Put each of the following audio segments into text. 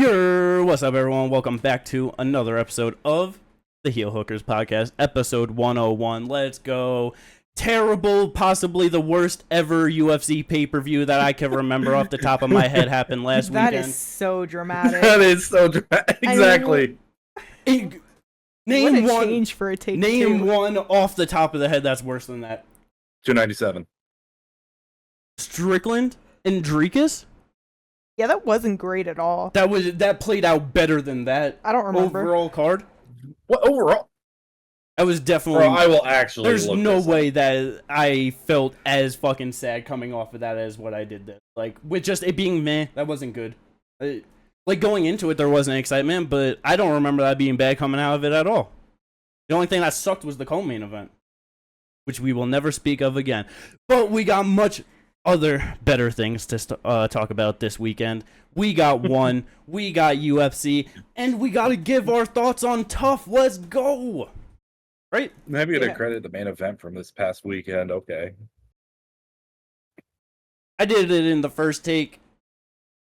What's up, everyone? Welcome back to another episode of the Heel Hookers Podcast, episode 101. Let's go. Terrible, possibly the worst ever UFC pay-per-view that I can remember off the top of my head happened last weekend. That is so dramatic. That is so dramatic. Exactly. Name what a one. change for a take Name two. one off the top of the head that's worse than that. 297. Strickland and Dricus? Yeah, that wasn't great at all. That played out better than that. I don't remember. Overall card. What overall? I was definitely. Bro, I will actually. There's look no this way up. that I felt as fucking sad coming off of that as what I did this. Like, with just it being meh, that wasn't good. Like, going into it, there wasn't excitement, but I don't remember that being bad coming out of it at all. The only thing that sucked was the co-main event, which we will never speak of again. But we got much other better things to talk about this weekend. We got one, we got UFC, and we got to give our thoughts on TUF. Let's go! Right? Maybe Yeah. to credit the main event from this past weekend. Okay. I did it in the first take.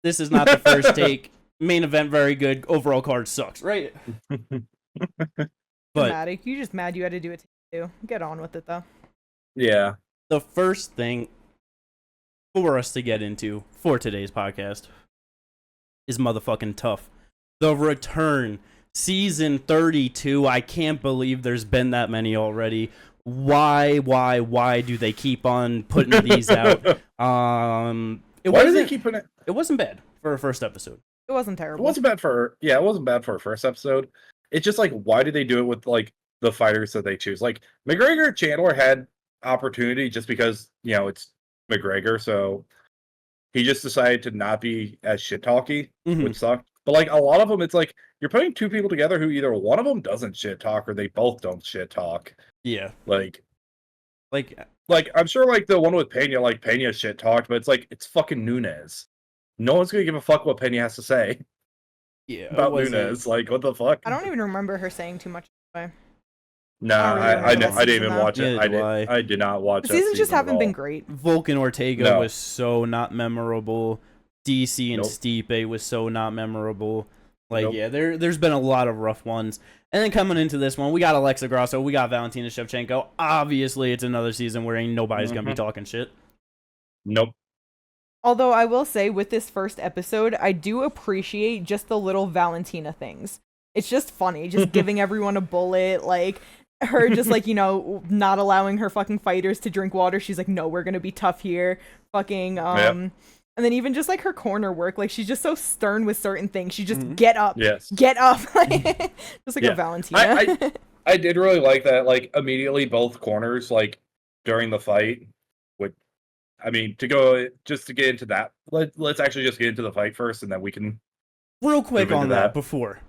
This is not the first take. Main event, very good. Overall card sucks, right? But Dramatic. You just mad you had to do a take two. Get on with it, though. Yeah. the first thing for us to get into for today's podcast is motherfucking TUF. The Return, season 32. I can't believe there's been that many already. Why do they keep on putting these out? Why do they keep putting it? It wasn't bad for a first episode. It wasn't It terrible. wasn't bad for. Yeah, it wasn't bad for a first episode. It's just like, why do they do it with like the fighters that they choose? Like McGregor, Chandler had opportunity just because it's McGregor, so he just decided to not be as shit talky, which sucked. But like a lot of them, it's like you're putting two people together who either one of them doesn't shit talk or they both don't shit talk. Yeah. Like Like I'm sure like the one with Pena, like Pena shit talked, but it's like it's fucking Nunes. No one's gonna give a fuck what Pena has to say yeah, about Nunes. Like what the fuck? I don't even remember her saying too much. No, I don't really I remember didn't that even season, watch it. Neither do I did not watch The that seasons just season at haven't been all. great. Vulcan Ortega No. was so not memorable. DC and Nope. Stipe was so not memorable. Like, Nope. yeah, there's been a lot of rough ones. And then coming into this one, we got Alexa Grasso, we got Valentina Shevchenko. Obviously, it's another season where ain't nobody's gonna be talking shit. Nope. Although I will say, with this first episode, I do appreciate just the little Valentina things. It's just funny, just giving everyone a bullet, like her just like, not allowing her fucking fighters to drink water. She's like, no, we're gonna be tough here. Fucking, And then even just like her corner work, like she's just so stern with certain things. She just get up, Yes. get up, just like a Valentina. I did really like that. Like immediately, both corners, like during the fight, to get into that. Let's actually just get into the fight first, and then we can. Real quick Move into on that that. before.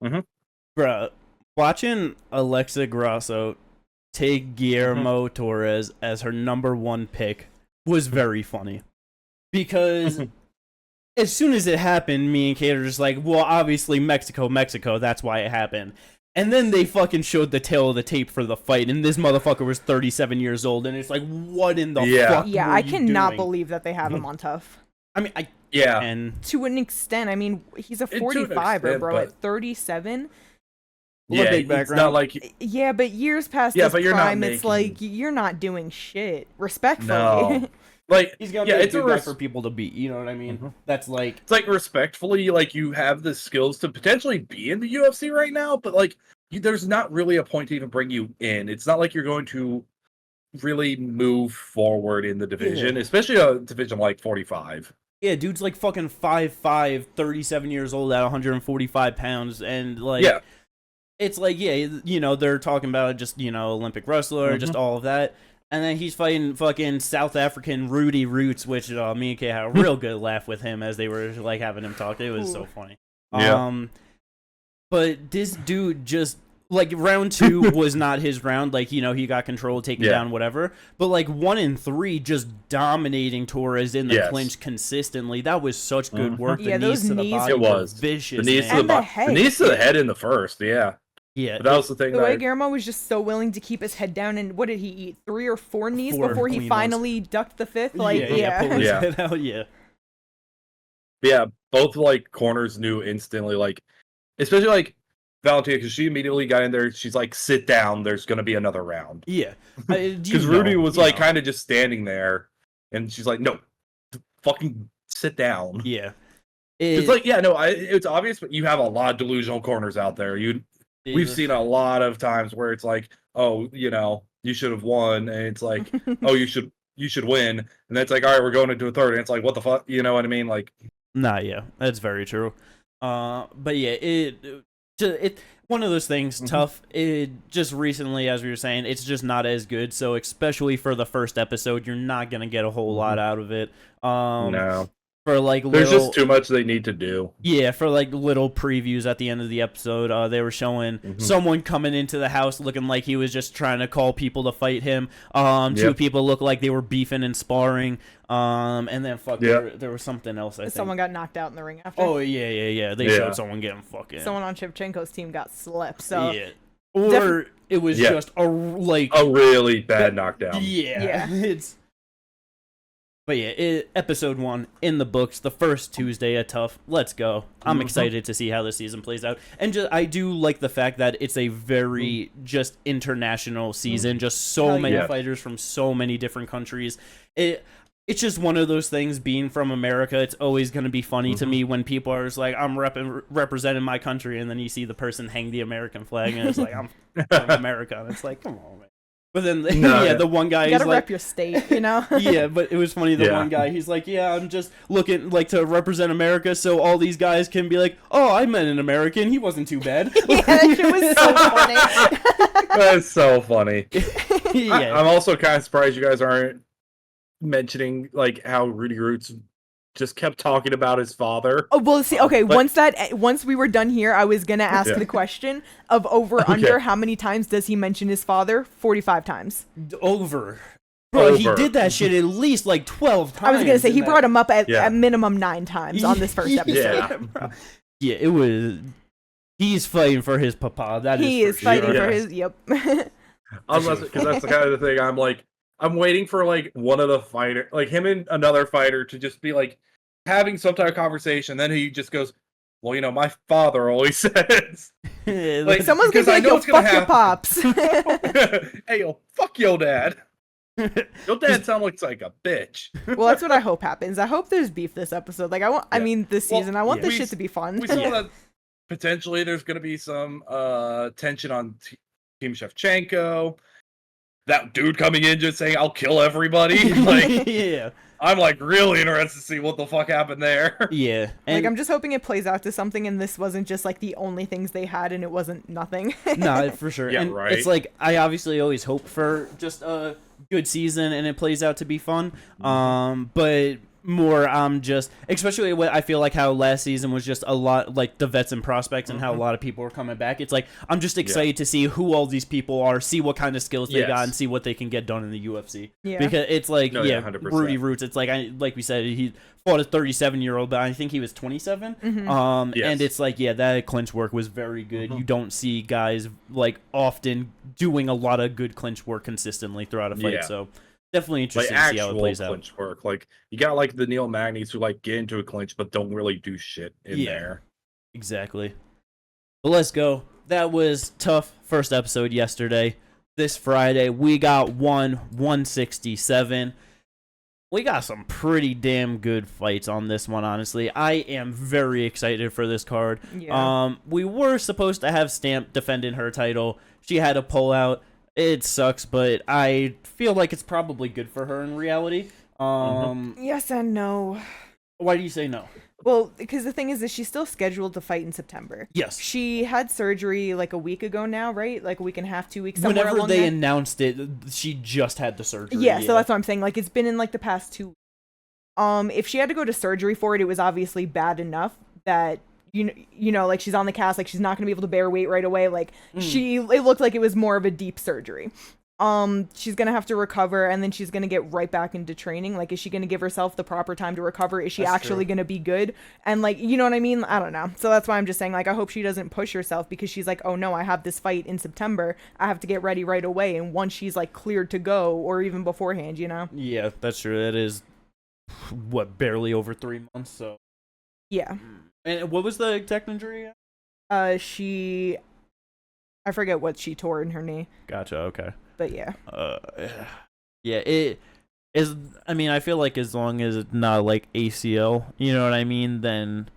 Mhm. Bruh, watching Alexa Grasso take Guillermo Torres as her number one pick was very funny. Because as soon as it happened, me and Kate are just like, well, obviously Mexico, that's why it happened. And then they fucking showed the tail of the tape for the fight, and this motherfucker was 37 years old, and it's like, what in the fuck Yeah, were I you cannot doing? believe that they have him on tough. I mean, Yeah. To an extent, I mean, he's a To an 45er, extent, bro, but- at 37. Yeah, big it's background. not like Yeah, but years past Yeah, his but you're not prime, it's making- like, you're not doing shit. Respectfully. no, like he's gonna yeah, be a it's good a guy res- for people to beat, you know what I mean? Mhm. That's like, it's like respectfully, like you have the skills to potentially be in the UFC right now, but like there's not really a point to even bring you in. It's not like you're going to really move forward in the division, especially a division like 45. yeah, dude's like fucking 5'5", 37 years old at 145 pounds, and like, Yeah. it's like, yeah, they're talking about just, Olympic wrestler, just all of that. And then he's fighting fucking South African Rudy Roots, which me and Kay had a real good laugh with him as they were like having him talk. It was so funny. Yeah. But this dude just, like, round 2 was not his round. Like, he got control, taken down, whatever. But, like, 1 and 3, just dominating Torres in the clinch consistently. That was such good work. Yeah, the those knees to the knees- body It was. vicious. The knees to man. And the head. the knees to the head in the first, yeah. Yeah, But that was the thing. The way That, Guillermo was just so willing to keep his head down, and what did he eat? 3 or 4 knees 4 before he clean finally ducked the 5th? Like, pull his Yeah. head out, yeah. Yeah, both like corners knew instantly, like especially like Valentina, because she immediately got in there. She's like, "Sit down. There's gonna be another round." Yeah, Because Rudy was like kind of just standing there, and she's like, "No, fucking sit down." Yeah, it's like it's obvious, but you have a lot of delusional corners out there. We've seen a lot of times where it's like, "Oh, you should have won," and it's like, "Oh, you should win," and then it's like, "All right, we're going into a third," and it's like, "What the fuck?" You know what I mean? Like, nah, yeah, that's very true. But yeah, it one of those things. TUF. It just recently, as we were saying, it's just not as good. So especially for the first episode, you're not gonna get a whole lot out of it. No. For like there's just too much they need to do. Yeah, for like little previews at the end of the episode, they were showing someone coming into the house looking like he was just trying to call people to fight him. Two people looked like they were beefing and sparring. And then there was something else. I think someone got knocked out in the ring after. Oh yeah. They showed someone getting fucking. Someone on Shevchenko's team got slept. So yeah, or it was just a really bad knockdown. Yeah. But yeah, episode 1 in the books, the first Tuesday at TUF. Let's go. I'm excited to see how the season plays out. And I do like the fact that it's a very just international season. Just so many fighters from so many different countries. It's just one of those things, being from America, it's always going to be funny to me when people are just like, I'm representing my country, and then you see the person hang the American flag, and it's like, I'm from America. And it's like, come on, man. But then, the one guy, you gotta rep your state, Yeah, but it was funny, one guy, he's like, yeah, I'm just looking, like, to represent America so all these guys can be like, oh, I met an American, he wasn't too bad. Yeah, that shit was so funny. That's so funny. I'm also kind of surprised you guys aren't mentioning, like, how Rudy Roots just kept talking about his father. Oh, well, see, okay, once we were done here, I was gonna ask the question of over how many times does he mention his father? 45 times. Bro, he did that shit at least like 12 times. I was gonna say, he brought him up at minimum 9 times on this first episode. Yeah, it was... He's fighting for his papa. He is fighting for his... Yep. Unless, because that's the kind of thing I'm like, I'm waiting for, like, one of the fighter, like, him and another fighter to just be, like, having some type of conversation. Then he just goes, well, my father always says. Like, someone's going to say, yo, fuck your pops. Hey, yo, fuck your dad. Your dad sounds like a bitch. Well, that's what I hope happens. I hope there's beef this episode. Like, this season, I want this shit to be fun. We saw that potentially there's going to be some tension on Team Shevchenko. That dude coming in just saying, I'll kill everybody. Like, I'm like really interested to see what the fuck happened there. Yeah. And like, I'm just hoping it plays out to something and this wasn't just like the only things they had and it wasn't nothing. No, for sure. Yeah, and right. It's like, I obviously always hope for just a good season and it plays out to be fun. But more just, especially what I feel like how last season was just a lot like the vets and prospects and how a lot of people were coming back. It's like, I'm just excited to see who all these people are, see what kind of skills they got, and see what they can get done in the UFC. Yeah. Because it's like, 100%. Rudy Roots, it's like, like we said, he fought a 37-year-old, but I think he was 27. And it's like, that clinch work was very good. You don't see guys like often doing a lot of good clinch work consistently throughout a fight. So definitely interesting to see how it plays out. Clinch work. Like, you got like the Neil Magnies who like get into a clinch but don't really do shit in there. Exactly. But let's go. That was TUF first episode yesterday. This Friday we got 167. We got some pretty damn good fights on this one, honestly. I am very excited for this card. Yeah. We were supposed to have Stamp defending her title. She had a pullout. It sucks, but I feel like it's probably good for her in reality. Yes and no. Why do you say no? Well, because the thing is that she's still scheduled to fight in September. Yes. She had surgery like a week ago now, right? Like a week and a half, 2 weeks, somewhere Whenever along they there. announced it, she just had the surgery. Yeah, so that's what I'm saying. Like, it's been in like the past 2 weeks. If she had to go to surgery for it, it was obviously bad enough that you know, like she's on the cast, like she's not gonna be able to bear weight right away. Like it looked like it was more of a deep surgery. She's gonna have to recover and then she's gonna get right back into training. Like, is she gonna give herself the proper time to recover? Is she actually gonna be good? And like, you know what I mean? I don't know. So that's why I'm just saying, like, I hope she doesn't push herself because she's like, oh no, I have this fight in September. I have to get ready right away. And once she's like cleared to go, or even beforehand, you know? Yeah, that's true. That is barely over 3 months. So Yeah. And what was the exact injury? I forget what she tore in her knee. Gotcha. Okay. But yeah. Yeah. It is. I mean, I feel like as long as it's not like ACL, you know what I mean, then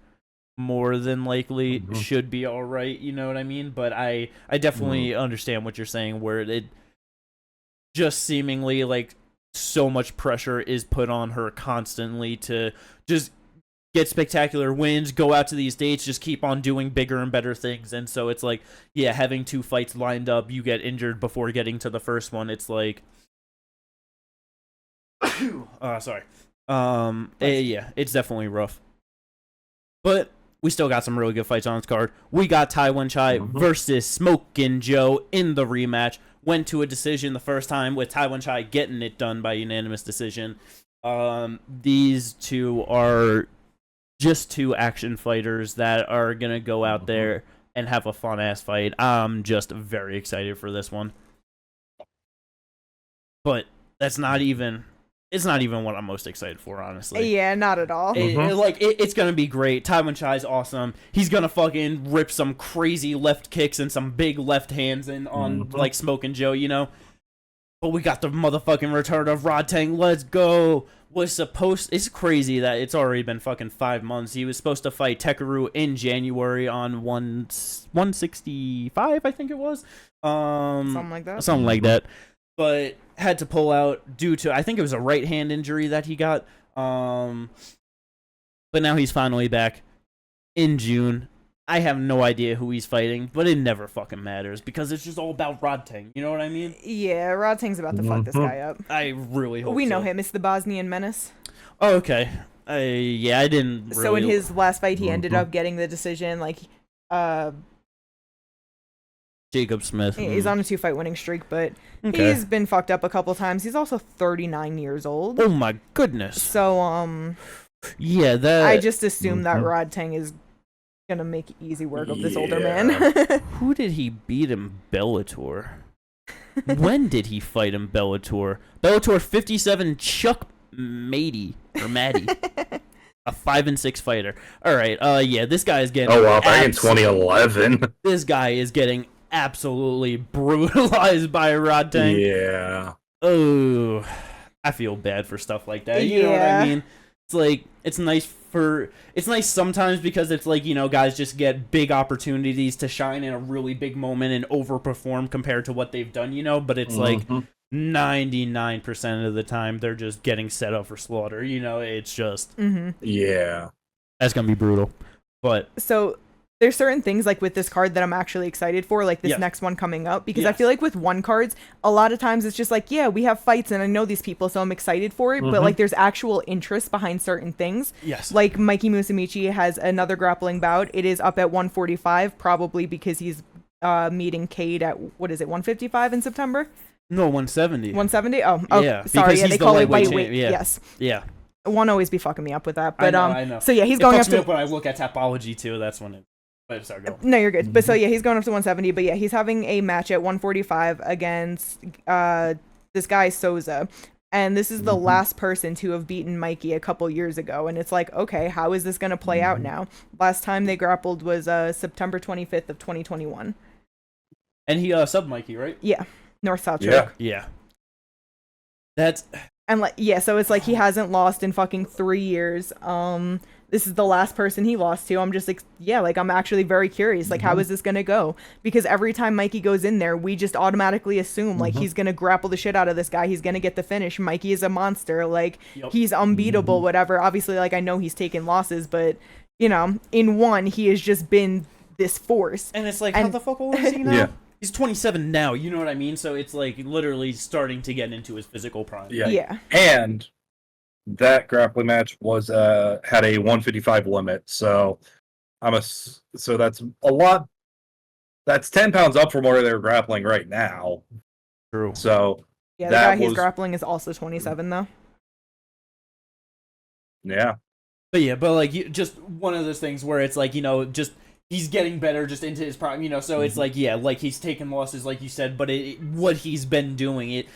more than likely should be all right. You know what I mean? But I definitely understand what you're saying, where it just seemingly like so much pressure is put on her constantly to just get spectacular wins, go out to these dates, just keep on doing bigger and better things. And so it's like, yeah, having 2 fights lined up, you get injured before getting to the first one. It's like, sorry. Yeah, it's definitely rough. But we still got some really good fights on this card. We got Taiwan Chai versus Smokin' Joe in the rematch. Went to a decision the first time, with Taiwan Chai getting it done by unanimous decision. These two are just 2 action fighters that are going to go out there and have a fun-ass fight. I'm just very excited for this one. But that's not even... It's not even what I'm most excited for, honestly. Yeah, not at all. It's going to be great. Taiwan Chai's awesome. He's going to fucking rip some crazy left kicks and some big left hands on like Smokin' Joe, you know? But we got the motherfucking return of Rod Tang. Let's go. It's crazy that it's already been fucking 5 months. He was supposed to fight Tekeru in January on 165, I think it was. Something like that. Something like that. But had to pull out due to, I think it was a right hand injury that he got. But now he's finally back in June. I have no idea who he's fighting, but it never fucking matters because it's just all about Rod Tang. You know what I mean? Yeah, Rod Tang's about to fuck this guy up. I really hope we know him. It's the Bosnian Menace. Oh, okay. Yeah, I didn't really... So in his last fight, he ended up getting the decision, like, Jacob Smith. He's on a 2-fight winning streak, but he's been fucked up a couple times. He's also 39 years old. Oh my goodness. So, yeah, that... I just assume that Rod Tang is gonna make easy work of this older man. Who did he beat in Bellator? When did he fight in Bellator? Bellator 57, Chuck Maddie. A 5-6 fighter. Alright, yeah, this guy is getting... Oh, wow, back in 2011. This guy is getting absolutely brutalized by Rod Tang. Yeah. Oh, I feel bad for stuff like that. You know what I mean? It's like, it's nice sometimes because it's like, you know, guys just get big opportunities to shine in a really big moment and overperform compared to what they've done, you know, but it's like 99% of the time they're just getting set up for slaughter, you know. It's just yeah, that's gonna be brutal. But so there's certain things like with this card that I'm actually excited for, like this next one coming up, because I feel like with one cards, a lot of times it's just like, yeah, we have fights and I know these people, so I'm excited for it, but like there's actual interest behind certain things. Yes. Like Mikey Musumeci has another grappling bout. It is up at 145, probably because he's meeting Cade at, what is it, 155 in September? No, 170. 170? Oh, yeah, sorry. Yeah, they call it lightweight. Yeah. Yes. Yeah. Won't always be fucking me up with that. But I know. So yeah, he's it going fucks up me to... up when I look at Tapology too. That's when it... Sorry, go. No, you're good. But so yeah, he's going up to 170. But yeah, he's having a match at 145 against this guy Souza. And this is the last person to have beaten Mikey a couple years ago. And it's like, okay, how is this going to play out now? Last time they grappled was September 25th of 2021. And he subbed Mikey, right? Yeah. North-South choke. Yeah. That's... And like, yeah, so it's like he hasn't lost in fucking 3 years. This is the last person he lost to. I'm just like, yeah, like I'm actually very curious. Like, how is this gonna go? Because every time Mikey goes in there, we just automatically assume like he's gonna grapple the shit out of this guy. He's gonna get the finish. Mikey is a monster. Like he's unbeatable. Whatever. Obviously, like I know he's taken losses, but you know, in one he has just been this force. And it's like, how the fuck old is he now? Yeah. He's 27 now, you know what I mean? So it's like literally starting to get into his physical prime. Yeah. And that grappling match was had a 155 limit, so so that's a lot. That's 10 pounds up from where they're grappling right now. True. So yeah, the guy he's grappling is also 27 though. Yeah. But like just one of those things where it's like, you know, just he's getting better just into his prime, you know, so it's like, yeah, like he's taken losses, like you said, but what he's been doing, it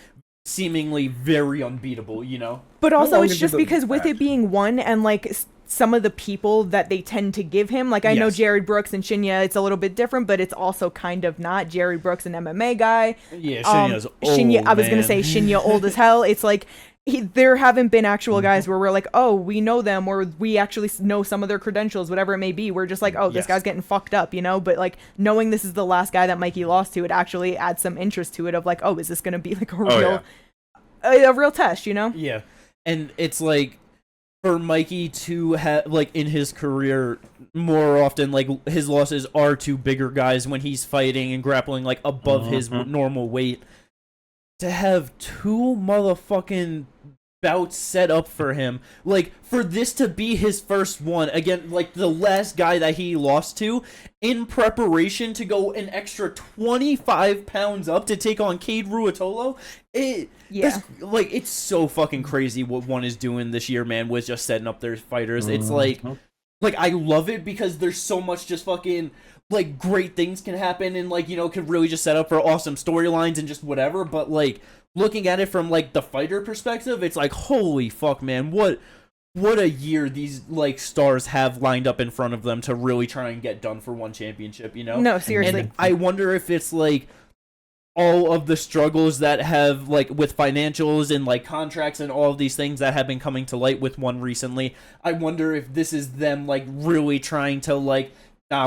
seemingly very unbeatable, you know? But also, it's just because with it being one and, like, some of the people that they tend to give him. Like, I know Yes. Jared Brooks and Shinya, it's a little bit different, but it's also kind of not. Jared Brooks, an MMA guy. Yeah, Shinya's old, Shinya, I was going to man. say Shinya old as hell. It's like, there haven't been actual guys where we're like, oh, we know them, or we actually know some of their credentials, whatever it may be. We're just like, oh, this Yes. guy's getting fucked up, you know? But like, knowing this is the last guy that Mikey lost to, it actually adds some interest to it of like, oh, is this going to be like a real test, you know? Yeah. And it's like, for Mikey to have, like, in his career, more often, like, his losses are to bigger guys when he's fighting and grappling, like, above his normal weight. To have 2 motherfucking bouts set up for him, like, for this to be his first one, again, like, the last guy that he lost to, in preparation to go an extra 25 pounds up to take on Cade Ruotolo, like, it's so fucking crazy what one is doing this year, man, with just setting up their fighters. It's like, I love it because there's so much just fucking, like, great things can happen and, like, you know, could really just set up for awesome storylines and just whatever, but, like, looking at it from, like, the fighter perspective, it's like, holy fuck, man, what a year these, like, stars have lined up in front of them to really try and get done for one championship, you know? No, seriously. And I wonder if it's, like, all of the struggles that have, like, with financials and, like, contracts and all of these things that have been coming to light with one recently, I wonder if this is them, like, really trying to, like,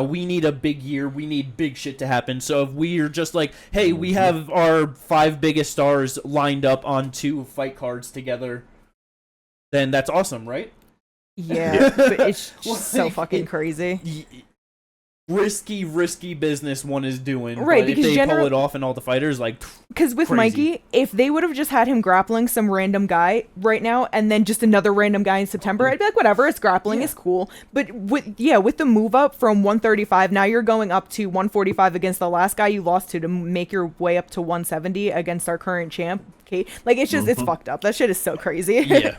we need a big year. We need big shit to happen. So if we're just like, hey, we have our 5 biggest stars lined up on 2 fight cards together, then that's awesome, right? Yeah, but it's just Well, so fucking crazy. Risky business one is doing. Right, but because if they pull it off and all the fighters, like, because with crazy. Mikey, if they would have just had him grappling some random guy right now and then just another random guy in September, I'd be like, whatever, it's grappling, it's cool. But with the move up from 135, now you're going up to 145 against the last guy you lost to make your way up to 170 against our current champ, Kate. Like, it's just, it's fucked up. That shit is so crazy. Yeah.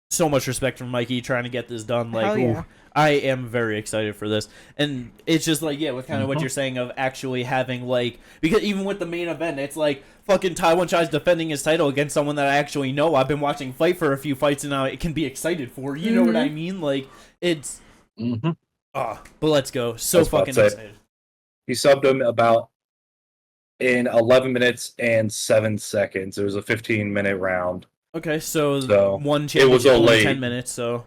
So much respect from Mikey trying to get this done. Like, Hell yeah. ooh, I am very excited for this. And it's just like, yeah, with kind of what you're saying of actually having, like, because even with the main event, it's like fucking Taiwan Chai's defending his title against someone that I actually know. I've been watching fight for a few fights and now it can be excited for. You know what I mean? Like, it's, but let's go. So fucking excited. He subbed him about in 11 minutes and 7 seconds. It was a 15-minute round. Okay, so one it was championship, a late 10 minutes, so.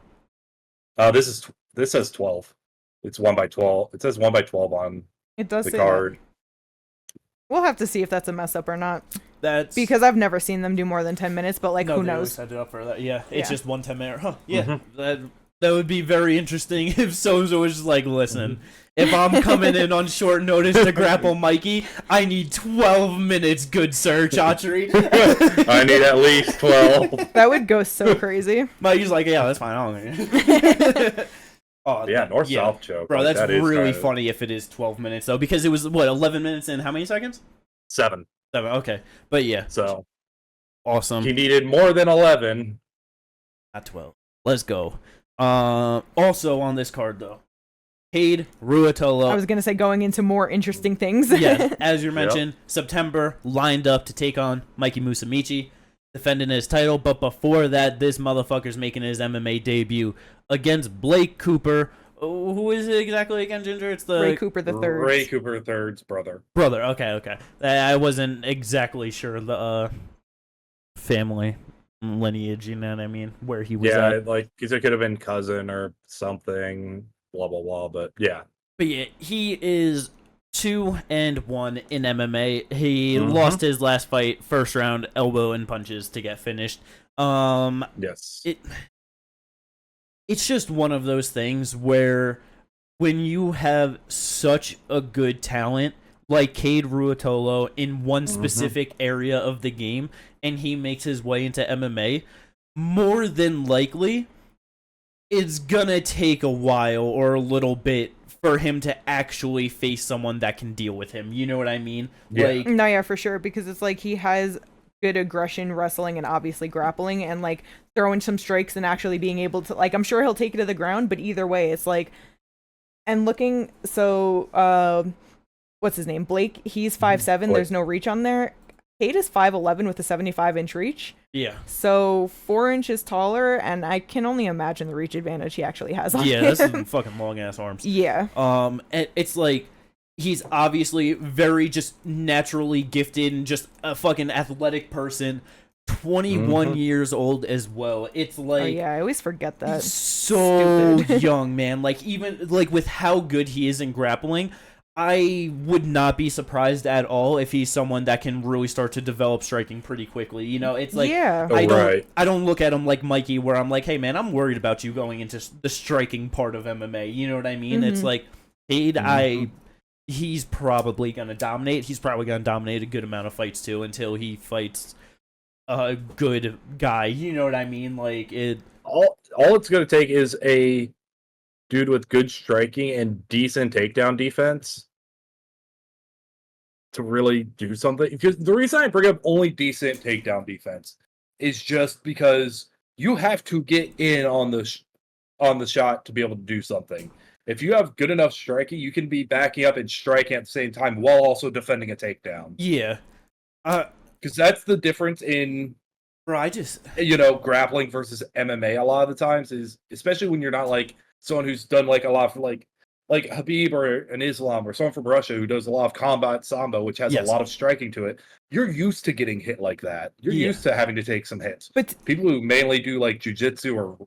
This says 12. It's 1 by 12. It says 1 by 12 on It does the say card. that. We'll have to see if that's a mess up or not. That's because I've never seen them do more than 10 minutes, but like, no, who they knows? always set it up for that. Yeah, it's just 1 10-minute. Huh, yeah, that would be very interesting if Sozo was just like, listen, if I'm coming in on short notice to grapple Mikey, I need 12 minutes, good sir, Chaudhry. I need at least 12. That would go so crazy. Mikey's like, yeah, that's fine. I don't yeah, north-south choke. Bro, like, that's that really is funny if it is 12 minutes, though, because it was, what, 11 minutes in how many seconds? 7. 7, okay. But yeah. So, awesome. he needed more than 11. Not 12. Let's go. Also on this card, though, Cade Ruotolo. I was going to say going into more interesting things. Yeah, as you mentioned, September lined up to take on Mikey Musumeci, defending his title. But before that, this motherfucker's making his MMA debut against Blake Cooper. Who is it exactly again, Ginger? It's the Ray Cooper the third. Ray Cooper III's brother. Okay. I wasn't exactly sure the family lineage, you know what I mean, where he was at. Like, because it could have been cousin or something, blah, blah, blah, but yeah. But yeah, he is 2-1 in MMA. He lost his last fight, first round, elbow and punches to get finished. Yes. It's just one of those things where when you have such a good talent like Cade Ruotolo in one specific area of the game, and he makes his way into MMA, more than likely, it's gonna take a while or a little bit for him to actually face someone that can deal with him. You know what I mean? Yeah. Like, No, yeah, for sure, because it's like he has good aggression, wrestling, and obviously grappling, and like throwing some strikes and actually being able to, like, I'm sure he'll take it to the ground, but either way, it's like, and looking, so, what's his name? Blake, he's 5'7", there's no reach on there. Kate is 5'11" with a 75-inch reach. Yeah. So 4 inches taller, and I can only imagine the reach advantage he actually has on Yeah, him. that's some fucking long ass arms. Yeah. And it's like he's obviously very just naturally gifted and just a fucking athletic person. 21 years old as well. It's like, oh yeah, I always forget that. He's so Stupid. young, man. Like, even like with how good he is in grappling, I would not be surprised at all if he's someone that can really start to develop striking pretty quickly. You know, it's like, Yeah. I don't look at him like Mikey, where I'm like, hey man, I'm worried about you going into the striking part of MMA. You know what I mean? It's like, Cade, he's probably gonna dominate. He's probably gonna dominate a good amount of fights too until he fights a good guy. You know what I mean? Like it. All it's going to take is a dude with good striking and decent takedown defense to really do something. Because the reason I bring up only decent takedown defense is just because you have to get in on the shot to be able to do something. If you have good enough striking, you can be backing up and striking at the same time while also defending a takedown. Yeah. Because that's the difference in, bro, grappling versus MMA a lot of the times, is especially when you're not like someone who's done like a lot of like Habib or an Islam or someone from Russia who does a lot of combat sambo, which has a lot of striking to it. You're used to getting hit like that. You're used to having to take some hits. But people who mainly do like jiu-jitsu or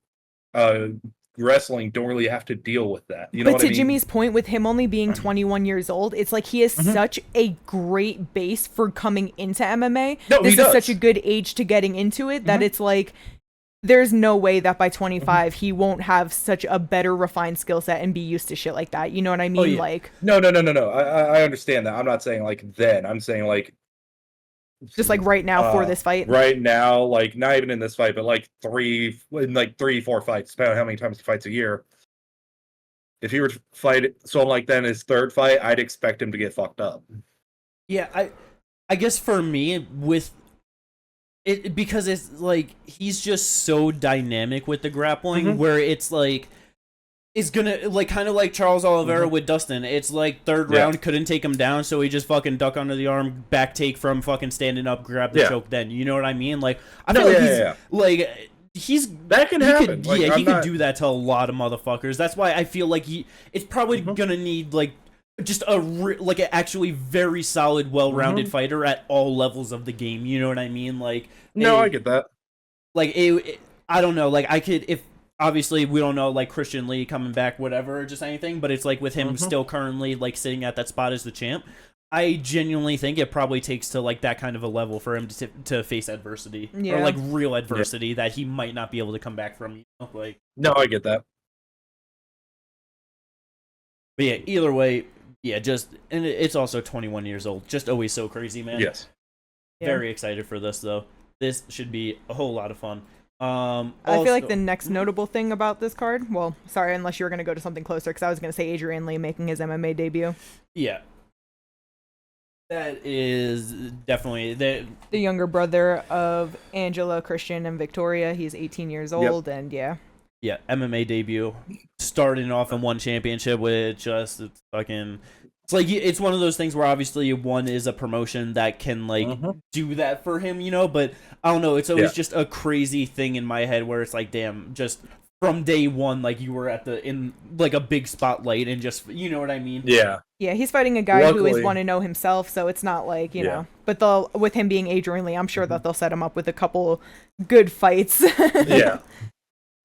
wrestling don't really have to deal with that. You know what I mean? But to Jimmy's point, with him only being 21 years old, it's like he has such a great base for coming into MMA. No, this he is does. such a good age to getting into it that it's like there's no way that by 25 he won't have such a better refined skill set and be used to shit like that. You know what I mean? Like no. I understand that. I'm not saying like then. I'm saying like just like right now for this fight. Right now, like not even in this fight, but like 3, 4 fights, depending on how many times he fights a year. If he were to fight someone like that in his third fight, I'd expect him to get fucked up. Yeah, I guess for me with it, because it's like he's just so dynamic with the grappling, where it's like is gonna like kind of like Charles Oliveira with Dustin. It's like third round couldn't take him down, so he just fucking duck under the arm, back take from fucking standing up, grab the choke. Then you know what I mean? Like I feel like he's that can happen. He could do that to a lot of motherfuckers. That's why I feel like it's probably gonna need like just like an actually very solid, well-rounded fighter at all levels of the game. You know what I mean? Like I get that. Like I don't know. Like I could if. Obviously, we don't know, like, Christian Lee coming back, whatever, or just anything, but it's, like, with him still currently, like, sitting at that spot as the champ, I genuinely think it probably takes to, like, that kind of a level for him to face adversity. Yeah. Or, like, real adversity that he might not be able to come back from, you know? Like, no, I get that. But, yeah, either way, yeah, and it's also 21 years old. Just always so crazy, man. Yes. Very excited for this, though. This should be a whole lot of fun. I feel like the next notable thing about this card, well, sorry, unless you were going to go to something closer, because I was going to say Adrian Lee making his MMA debut. Yeah. That is definitely the younger brother of Angela, Christian, and Victoria. He's 18 years old, and yeah, MMA debut, starting off in one championship with just it's like it's one of those things where obviously one is a promotion that can like do that for him, you know, but I don't know, it's always just a crazy thing in my head where it's like, damn, just from day one, like you were in like a big spotlight and just, you know what I mean? Yeah, he's fighting a guy who is 1-0 himself, so it's not like, you know, but with him being Adrian Lee, I'm sure that they'll set him up with a couple good fights. I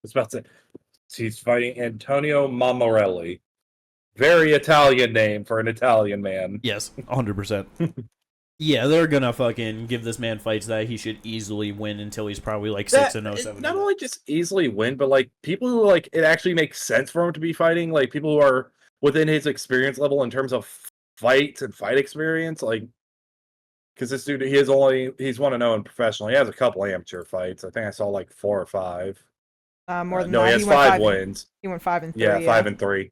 was about to say, he's fighting Antonio Mammarelli. Very Italian name for an Italian man. Yes, 100%. Yeah, they're gonna fucking give this man fights that he should easily win until he's probably like 6-0, 7. Not only just easily win, but like people who like it actually makes sense for him to be fighting, like people who are within his experience level in terms of fights and fight experience, like because this dude he's 1-0 in professional. He has a couple amateur fights. I think I saw like 4 or 5. More than no, that. He has 5 wins. He went 5 and 3. Yeah, 5 and 3.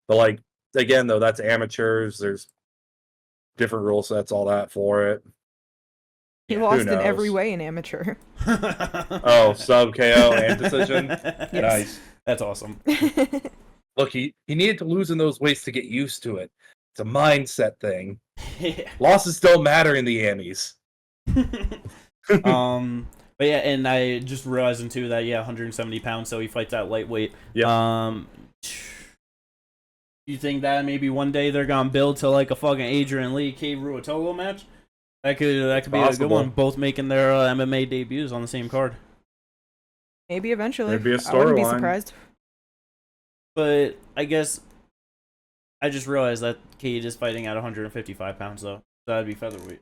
But like again though, that's amateurs. There's different rule sets, all that for it. He lost in every way in amateur. Sub KO and decision. Yes. Nice. That's awesome. Look, he needed to lose in those ways to get used to it. It's a mindset thing. Losses still matter in the Annies. But yeah, and I just realizing too that 170 pounds, so he fights at lightweight. Yeah. You think that maybe one day they're gonna build to like a fucking Adrian Lee, K. Ruotolo match? That could be a good one. Both making their MMA debuts on the same card. Maybe eventually. Maybe a I wouldn't be storyline. surprised. But I guess I just realized that Cage is fighting at 155 pounds though. So that'd be featherweight.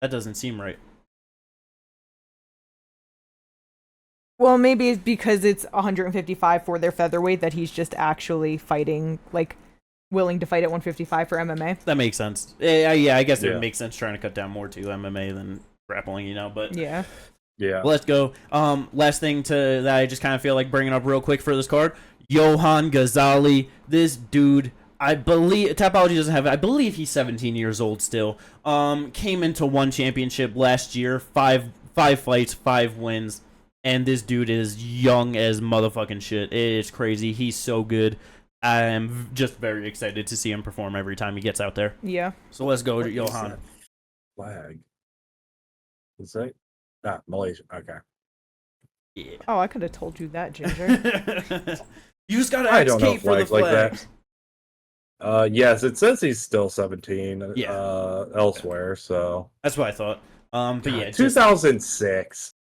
That doesn't seem right. Well, maybe it's because it's 155 for their featherweight that he's just actually fighting, like, willing to fight at 155 for MMA. That makes sense. Yeah, I guess it would make sense trying to cut down more to MMA than grappling, but yeah. Let's go. Last thing that I just kind of feel like bringing up real quick for this card, Johan Ghazali. This dude, I believe Tapology doesn't have it. I believe he's 17 years old still. Came into one championship last year, five fights, 5 wins. And this dude is young as motherfucking shit. It's crazy. He's so good. I'm just very excited to see him perform every time he gets out there. Yeah. So let's go to Johan. Flag. Is that? Malaysia. Okay. Yeah. Oh, I could have told you that, Ginger. You just gotta I ask don't know Kate for the flags. Like that. Yes, it says he's still 17. Yeah. Elsewhere, so that's what I thought. But yeah, 2006.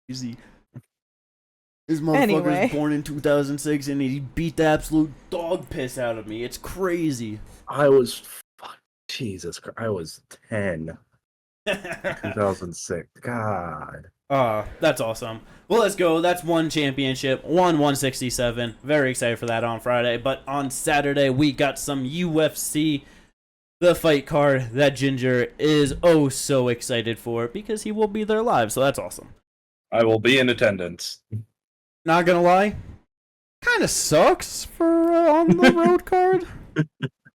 Easy. This motherfucker's born in 2006 and he beat the absolute dog piss out of me. It's crazy. Jesus Christ, I was 10. 2006. God. That's awesome. Well, let's go. That's one championship, 167. Very excited for that on Friday. But on Saturday, we got some UFC, the fight card that Ginger is oh so excited for because he will be there live. So that's awesome. I will be in attendance. Not gonna lie, kind of sucks for on the road card.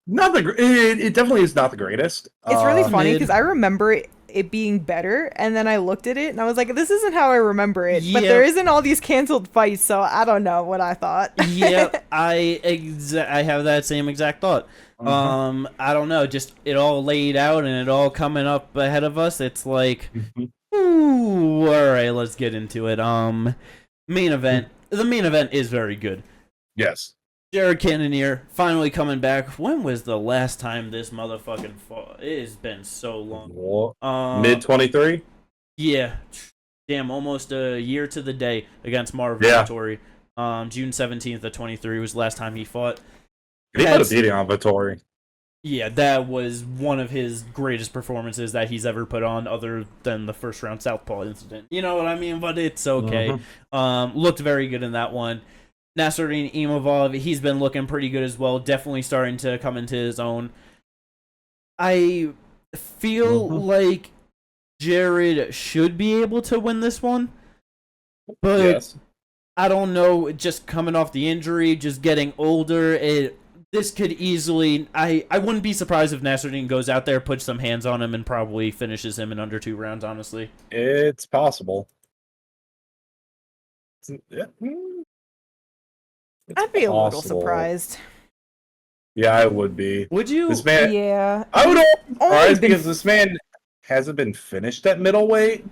Not the it definitely is not the greatest. It's really funny because I remember it being better, and then I looked at it and I was like, "This isn't how I remember it." But there isn't all these canceled fights, so I don't know what I thought. Yep, I have that same exact thought. I don't know, just it all laid out and it all coming up ahead of us. It's like. Ooh, alright, let's get into it. Main event. The main event is very good. Yes. Jared Cannonier finally coming back. When was the last time this motherfucking fought? It has been so long. Mid 23? Yeah. Damn, almost a year to the day against Marvin Vettori. June 17th of 23 was the last time he fought. He put a beating on Vettori. Yeah, that was one of his greatest performances that he's ever put on, other than the first round Southpaw incident. You know what I mean? But it's okay. Looked very good in that one. Nasruddin Imavov, he's been looking pretty good as well. Definitely starting to come into his own. I feel like Jared should be able to win this one, but I don't know. Just coming off the injury, just getting older, this could easily... I wouldn't be surprised if Nasruddin goes out there, puts some hands on him, and probably finishes him in under 2 rounds, honestly. It's possible. I'd be a little surprised. Yeah, I would be. Would you? This man... Yeah. I would be surprised because this man hasn't been finished at middleweight.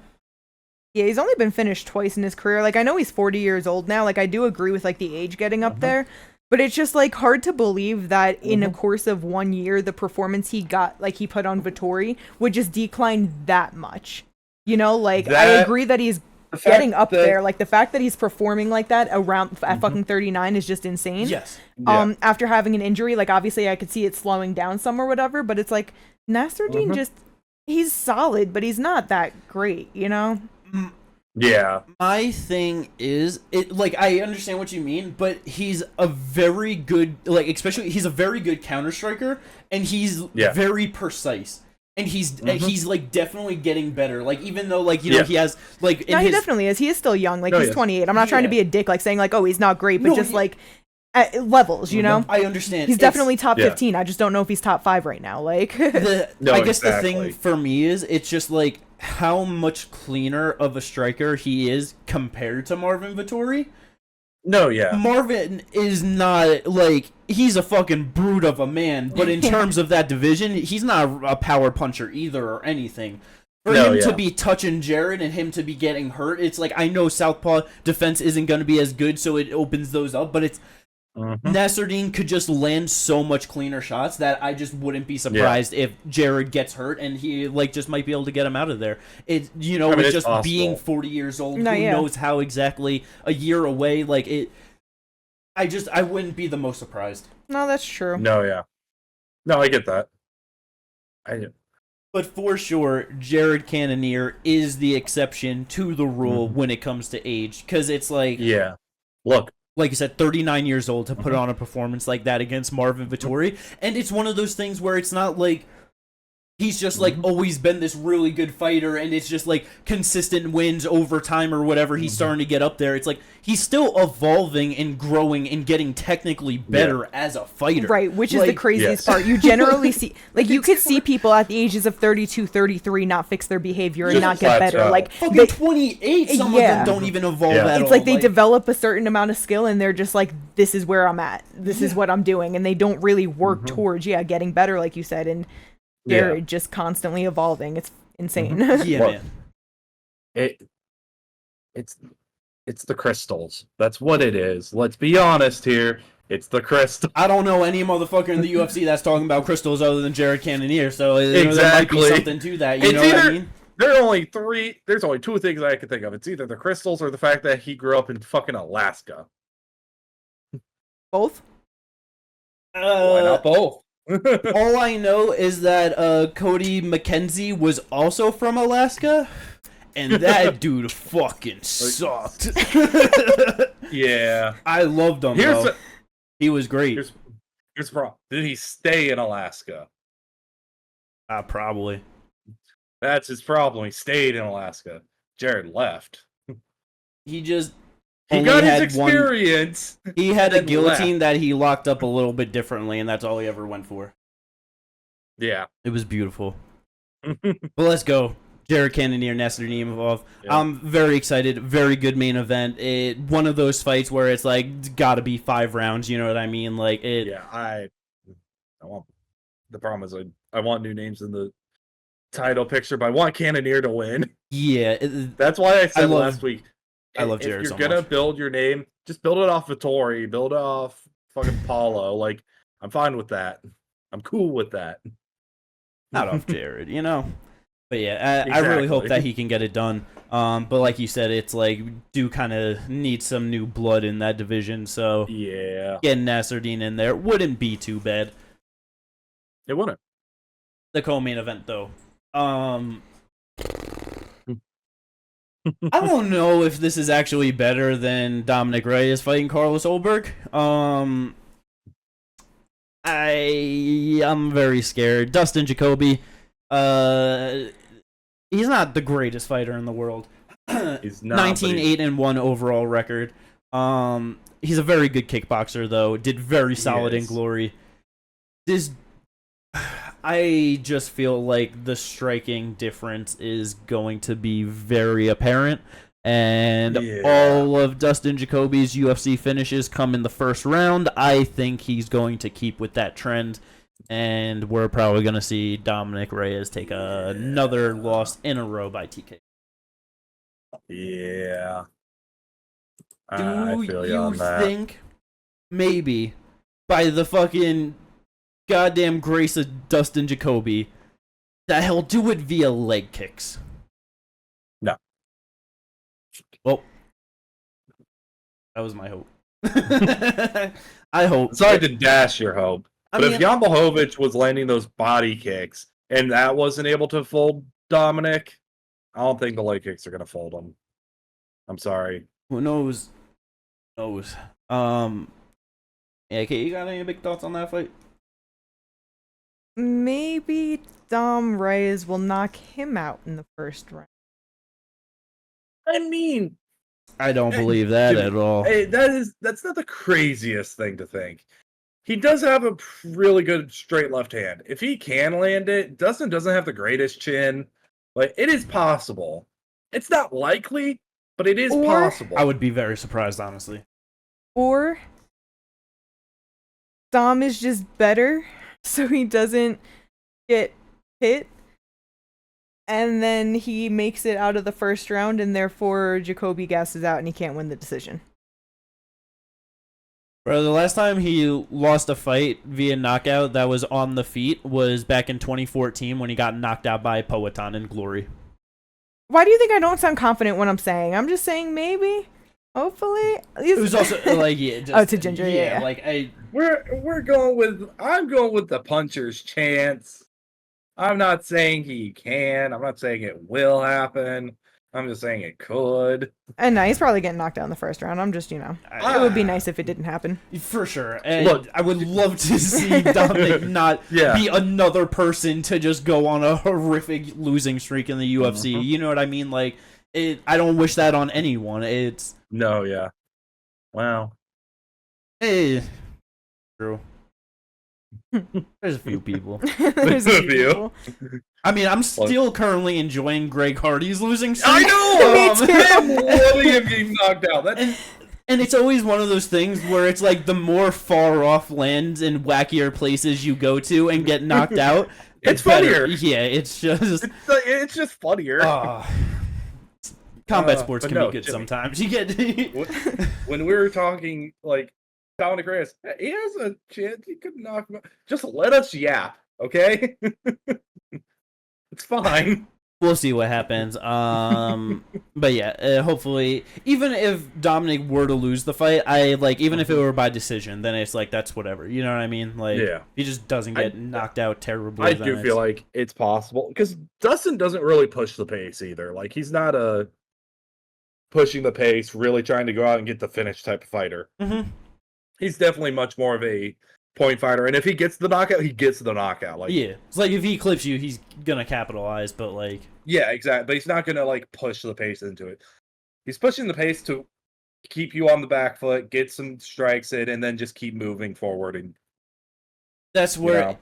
Yeah, he's only been finished twice in his career. Like, I know he's 40 years old now. Like, I do agree with, like, the age getting up there. But it's just, like, hard to believe that in a course of 1 year, the performance he got, like, he put on Vettori would just decline that much. You know, like, I agree that he's getting up there. Like, the fact that he's performing like that around at fucking 39 is just insane. Yes. After having an injury, like, obviously I could see it slowing down some or whatever, but it's like, Nasruddin just, he's solid, but he's not that great, you know? Yeah. My thing is, I understand what you mean, but he's a very good, especially, he's a very good counter striker, and he's very precise. And he's definitely getting better. Like, even though, he has, he definitely is. He is still young. Like, he's 28. I'm not trying to be a dick, like, saying, like, oh, he's not great, but at levels, you know? I understand. He's definitely top 15. I just don't know if he's top 5 right now. Like, I guess the thing for me is, it's just, like, how much cleaner of a striker he is compared to Marvin Vettori. No, yeah. Marvin is not, like, he's a fucking brute of a man, but in terms of that division, he's not a power puncher either or anything. For him to be touching Jared and him to be getting hurt, it's like, I know Southpaw defense isn't going to be as good, so it opens those up, but it's Nasruddin could just land so much cleaner shots that I just wouldn't be surprised if Jared gets hurt and he like just might be able to get him out of there. It it's just possible. Being 40 years old, who knows how exactly a year away, like it. I wouldn't be the most surprised. No, that's true. No, yeah. No, I get that. But for sure, Jared Cannonier is the exception to the rule when it comes to age, because it's like look. Like you said, 39 years old to put on a performance like that against Marvin Vettori. And it's one of those things where it's not like he's just like always been this really good fighter and it's just like consistent wins over time or whatever. He's starting to get up there. It's like he's still evolving and growing and getting technically better as a fighter. Right, which is the craziest part. You generally see, like, you could see people at the ages of 32, 33 not fix their behavior and not get better. Like, fucking 28, some of them don't even evolve at all. It's like they develop a certain amount of skill and they're just like, this is where I'm at. This is what I'm doing. And they don't really work towards, getting better, like you said. And Jared just constantly evolving. It's insane. Man. It's the crystals. That's what it is. Let's be honest here. It's the crystal. I don't know any motherfucker in the UFC that's talking about crystals other than Jared Cannonier, so there might be something to that. You know what I mean? There's only two things I can think of. It's either the crystals or the fact that he grew up in fucking Alaska. Both? Why not both? All I know is that Cody McKenzie was also from Alaska, and that dude fucking sucked. Yeah. I loved him, though. He was great. Here's the problem. Did he stay in Alaska? Probably. That's his problem. He stayed in Alaska. Jared left. He just... He got his experience. He had a guillotine that he locked up a little bit differently, and that's all he ever went for. Yeah. It was beautiful. But let's go. Jared Cannonier, Nasruddin Imavov. Yeah. I'm very excited. Very good main event. One of those fights where it's like, gotta be 5 rounds, you know what I mean? Like it. Yeah, I want. The problem is I want new names in the title picture, but I want Cannonier to win. Yeah. That's why I said last week. I love Jared so much. If you're gonna build your name, just build it off Vettori, build it off fucking Paulo. Like, I'm fine with that. I'm cool with that. Not off Jared, you know? But yeah, I really hope that he can get it done. But like you said, it's like, do kind of need some new blood in that division, so getting Nasruddin in there wouldn't be too bad. It wouldn't. The co-main event, though. I don't know if this is actually better than Dominic Reyes fighting Carlos Ulberg. I'm very scared. Dustin Jacoby, he's not the greatest fighter in the world. He's not. 19-8-1 overall record. He's a very good kickboxer, though. Did very solid in Glory. I just feel like the striking difference is going to be very apparent, and all of Dustin Jacoby's UFC finishes come in the first round. I think he's going to keep with that trend, and we're probably going to see Dominic Reyes take another loss in a row by TK. Yeah. Do you think maybe by the fucking goddamn grace of Dustin Jacoby that he'll do it via leg kicks? No. Well, that was my hope. I hope. Sorry to dash your hope. But if Jan Blachowicz was landing those body kicks and that wasn't able to fold Dominic, I don't think the leg kicks are going to fold him. I'm sorry. Who knows? Yeah, okay, you got any big thoughts on that fight? Maybe Dom Reyes will knock him out in the first round. I mean, I don't believe that at all. Hey, that's not the craziest thing to think. He does have a really good straight left hand. If he can land it, Dustin doesn't have the greatest chin. Like, it is possible. It's not likely, but it is possible. I would be very surprised, honestly. Or Dom is just better, so he doesn't get hit. And then he makes it out of the first round, and therefore Jacoby gasses out and he can't win the decision. Bro, the last time he lost a fight via knockout that was on the feet was back in 2014 when he got knocked out by Poatan in Glory. Why do you think I don't sound confident when I'm saying? I'm just saying maybe, hopefully. It was also like to Ginger, yeah. Like I'm going with the puncher's chance. I'm not saying he can. I'm not saying it will happen. I'm just saying it could. And no, he's probably getting knocked out in the first round. I'm just, it would be nice if it didn't happen. For sure. And look, I would love to see Dominic not be another person to just go on a horrific losing streak in the UFC. You know what I mean? Like, I don't wish that on anyone. No, yeah. Wow. Hey. True. There's a few people. There's a few people. I mean, I'm still currently enjoying Greg Hardy's losing streak. I know! I'm loving him getting knocked out. And it's always one of those things where it's like the more far off lands and wackier places you go to and get knocked out, it's funnier. Yeah, it's just funnier. Combat sports can be good sometimes. You get when we were talking like Dominic Reyes, he has a chance. He could knock him out. Just let us yap, okay? It's fine. We'll see what happens. But yeah, hopefully, even if Dominic were to lose the fight, even if it were by decision, then it's like that's whatever. You know what I mean? Like, he just doesn't get knocked out terribly. I do feel like it's possible because Dustin doesn't really push the pace either. Like, he's not pushing the pace, really trying to go out and get the finish type of fighter. Mm-hmm. He's definitely much more of a point fighter, and if he gets the knockout, he gets the knockout. Like, yeah, it's like if he clips you, he's gonna capitalize. But like, yeah, exactly. But he's not gonna like push the pace into it. He's pushing the pace to keep you on the back foot, get some strikes in, and then just keep moving forward. And that's where,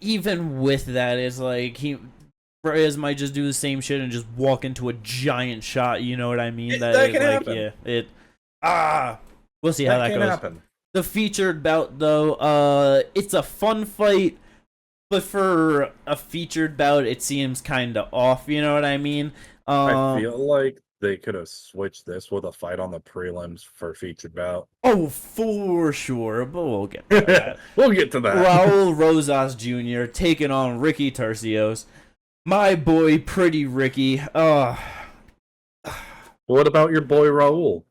even with that, is like Reyes might just do the same shit and just walk into a giant shot. You know what I mean? That can happen. Yeah, we'll see how that can goes. Happen. The featured bout, though, it's a fun fight, but for a featured bout, it seems kind of off. You know what I mean? I feel like they could have switched this with a fight on the prelims for a featured bout. Oh, for sure, but we'll get to that. We'll get to that. Raul Rosas Jr. taking on Ricky Tercios. My boy, Pretty Ricky. What about your boy Raul?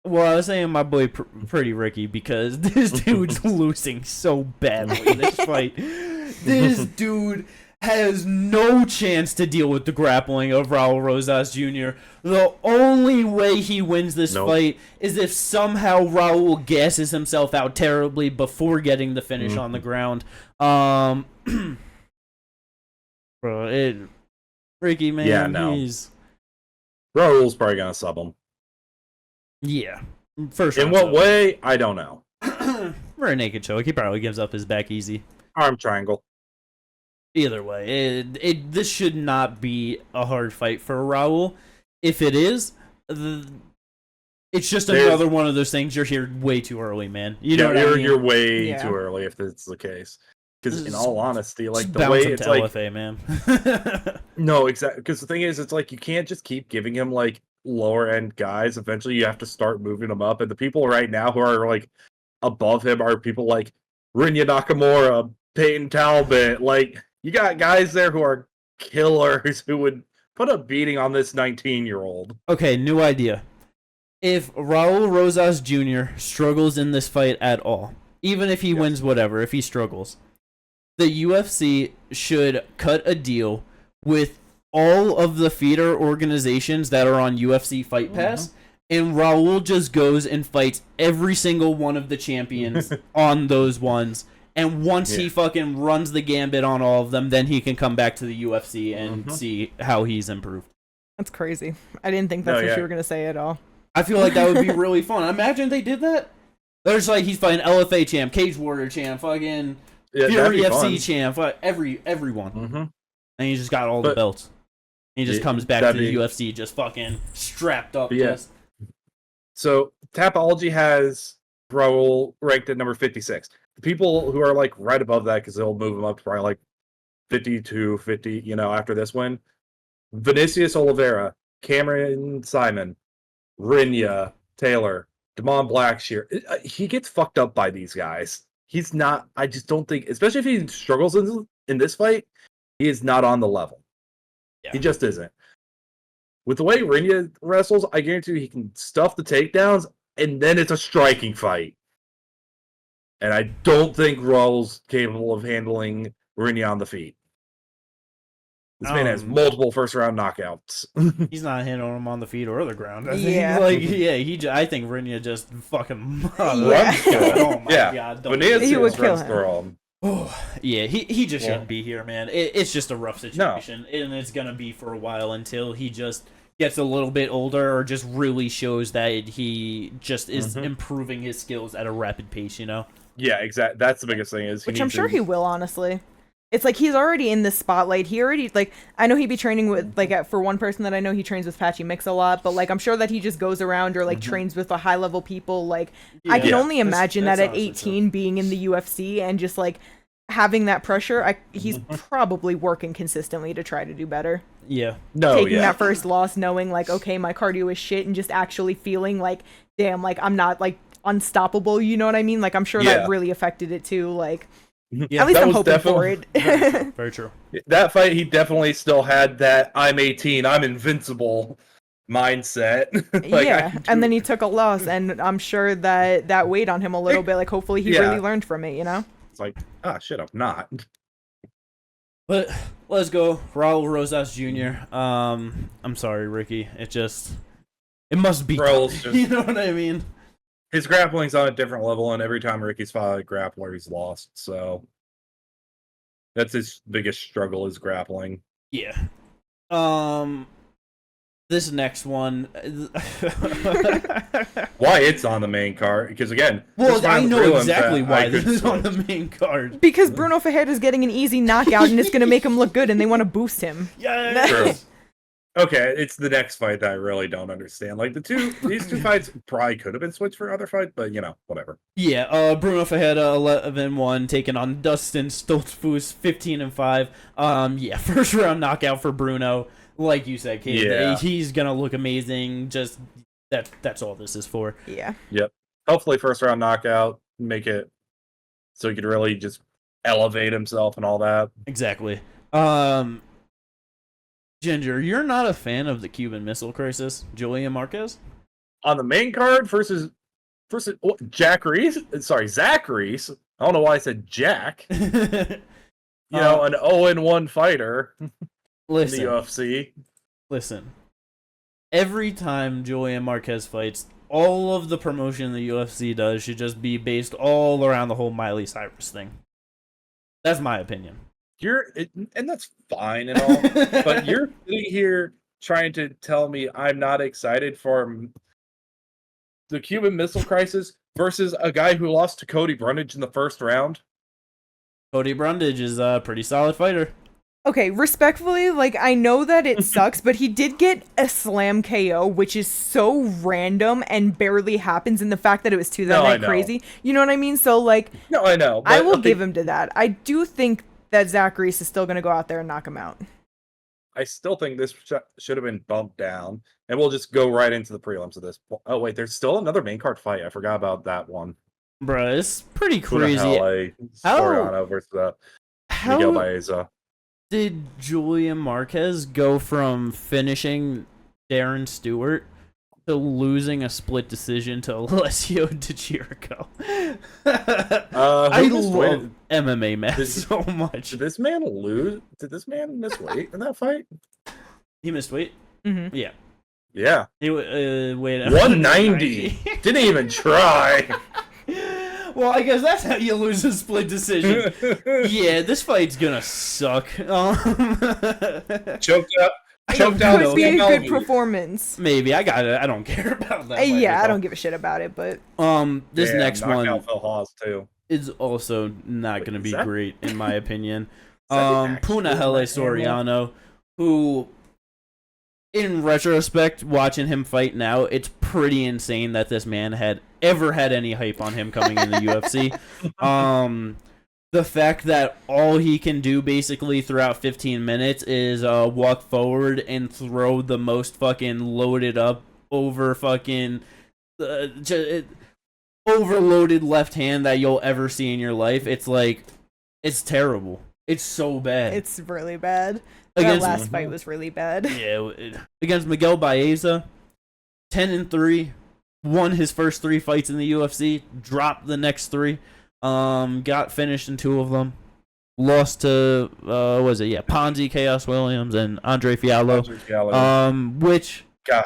Well, I was saying my boy Pretty Ricky because this dude's losing so badly in this fight. This dude has no chance to deal with the grappling of Raul Rosas Jr. The only way he wins this fight is if somehow Raul gasses himself out terribly before getting the finish on the ground. Ricky, man, he's... Raul's probably gonna sub him. Yeah. First in what way? I don't know. For a naked choke, he probably gives up his back easy. Arm triangle. Either way, this should not be a hard fight for Raul. If it is, it's just another one of those things. You're here way too early, man. You know what I mean? You're way too early if that's the case. Because in all honesty, like the way it's like LFA, man. No, exactly. Because the thing is, it's like you can't just keep giving him like lower end guys. Eventually you have to start moving them up, and the people right now who are like above him are people like Rinya Nakamura, Peyton Talbot. Like, you got guys there who are killers who would put a beating on this 19-year-old. Okay, new idea. If Raul Rosas Jr. struggles in this fight at all, even if he wins whatever, if he struggles, the UFC should cut a deal with all of the feeder organizations that are on UFC Fight Pass, and Raul just goes and fights every single one of the champions on those ones. And once he fucking runs the gambit on all of them, then he can come back to the UFC and see how he's improved. That's crazy. I didn't think that's what you were going to say at all. I feel like that would be really fun. Imagine they did that. There's like, he's fighting LFA champ, Cage Warrior champ, fucking Fury FC champ, everyone. And he just got all the belts. He just comes back to the UFC just fucking strapped up. So Tapology has Raul ranked at number 56. The people who are like right above that, because they'll move him up to probably like 52, 50, after this win. Vinicius Oliveira, Cameron Simon, Rinya Taylor, Damon Blackshear. He gets fucked up by these guys. He's not. I just don't think, especially if he struggles in this fight, he is not on the level. Yeah. He just isn't. With the way Rinya wrestles, I guarantee you he can stuff the takedowns, and then it's a striking fight. And I don't think Raul's capable of handling Rinya on the feet. This man has multiple first-round knockouts. He's not handling him on the feet or the ground. I think. I think Rinya just fucking oh my god! He would kill him. Oh yeah, he just shouldn't be here, man. It's just a rough situation, and it's gonna be for a while until he just gets a little bit older or just really shows that he just is improving his skills at a rapid pace. Yeah, exactly. That's the biggest thing. Which I'm sure he will, honestly. It's like he's already in the spotlight. He already, I know he'd be training with, for one person that I know, he trains with Patchy Mix a lot, but, I'm sure that he just goes around or, trains with the high-level people. I can only imagine that at 18 being in the UFC and just, having that pressure, he's probably working consistently to try to do better. Yeah. Taking that first loss, knowing, okay, my cardio is shit, and just actually feeling damn, I'm not, unstoppable, you know what I mean? I'm sure that really affected it, too, at least I'm hoping for it. Very true. That fight, he definitely still had that I'm 18, I'm invincible mindset. And then he took a loss, and I'm sure that weighed on him a little bit. Hopefully he really learned from it, It's shit, I'm not. But let's go. Raul Rosas Jr. I'm sorry, Ricky. It must be. You know what I mean? His grappling's on a different level, and every time Ricky's fought a grappler, he's lost. So that's his biggest struggle is grappling. Yeah. This next one. Why it's on the main card? Because again, I know exactly why this is on the main card. Because Bruno Ferreira is getting an easy knockout, and it's going to make him look good, and they want to boost him. Yeah. True. Okay, it's the next fight that I really don't understand. These two fights probably could have been switched for other fights, but whatever. Yeah, Bruno Ferreira 11-1 taking on Dustin Stoltzfus 15-5. First round knockout for Bruno. Like you said, Kate, he's gonna look amazing. Just that's all this is for. Yeah. Yep. Hopefully, first round knockout, make it so he could really just elevate himself and all that. Exactly. Ginger, you're not a fan of the Cuban Missile Crisis, Julian Marquez? On the main card versus Jack Reese? Sorry, Zach Reese. I don't know why I said Jack. An 0-1 fighter in the UFC. Listen, every time Julian Marquez fights, all of the promotion the UFC does should just be based all around the whole Miley Cyrus thing. That's my opinion. And that's fine and all, but you're sitting here trying to tell me I'm not excited for the Cuban Missile Crisis versus a guy who lost to Cody Brundage in the first round. Cody Brundage is a pretty solid fighter. Okay, respectfully, I know that it sucks, but he did get a slam KO, which is so random and barely happens in the fact that it was that night crazy. You know what I mean? So, No, I know. I will give him to that. I do think that Zach Reese is still going to go out there and knock him out. I still think this should have been bumped down, and we'll just go right into the prelims of this. Oh, wait, there's still another main card fight. I forgot about that one. Bruh, it's pretty crazy. Soriano versus Miguel Baeza. Did Julian Marquez go from finishing Darren Stewart to losing a split decision to Alessio Di Chirico? I love MMA match so much. Did this man lose? Did this man miss weight in that fight? He missed weight? Mm-hmm. Yeah. Yeah. He weighed 190. Didn't even try. Well, I guess that's how you lose a split decision. Yeah, this fight's gonna suck. Choked out. It could be a good performance. Maybe. I got it. I don't care about that. I don't give a shit about it, but this next one Phil Hawes too. is also not going to be great in my opinion. Punahele Soriano, who in retrospect, watching him fight now, it's pretty insane that this man had ever had any hype on him coming in the UFC. The fact that all he can do basically throughout 15 minutes is walk forward and throw the most fucking loaded up over fucking overloaded left hand that you'll ever see in your life. It's like, it's terrible. It's so bad. It's really bad. That last fight was really bad. Yeah, against Miguel Baeza, 10-3, won his first 3 fights in the UFC, dropped the next 3, got finished in 2 of them, lost to Ponzi, Chaos Williams, and Andre Fiallo. Which God,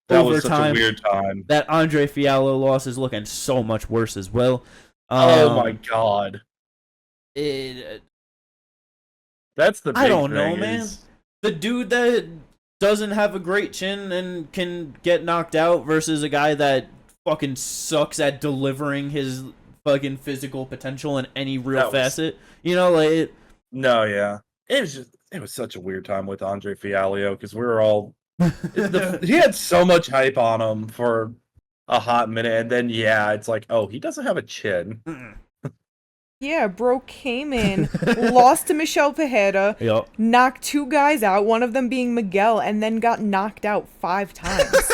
that was such a weird time. That Andre Fiallo loss is looking so much worse as well. Oh my God. That's the big I don't thing know, man. The dude that doesn't have a great chin and can get knocked out versus a guy that fucking sucks at delivering his fucking physical potential in any real facet. You know, like No, yeah. It was such a weird time with Andre Fiallo because we were all he had so much hype on him for a hot minute, and then it's like, oh, he doesn't have a chin. Yeah, bro came in, lost to Michel Pereira, knocked 2 guys out, one of them being Miguel, and then got knocked out 5 times.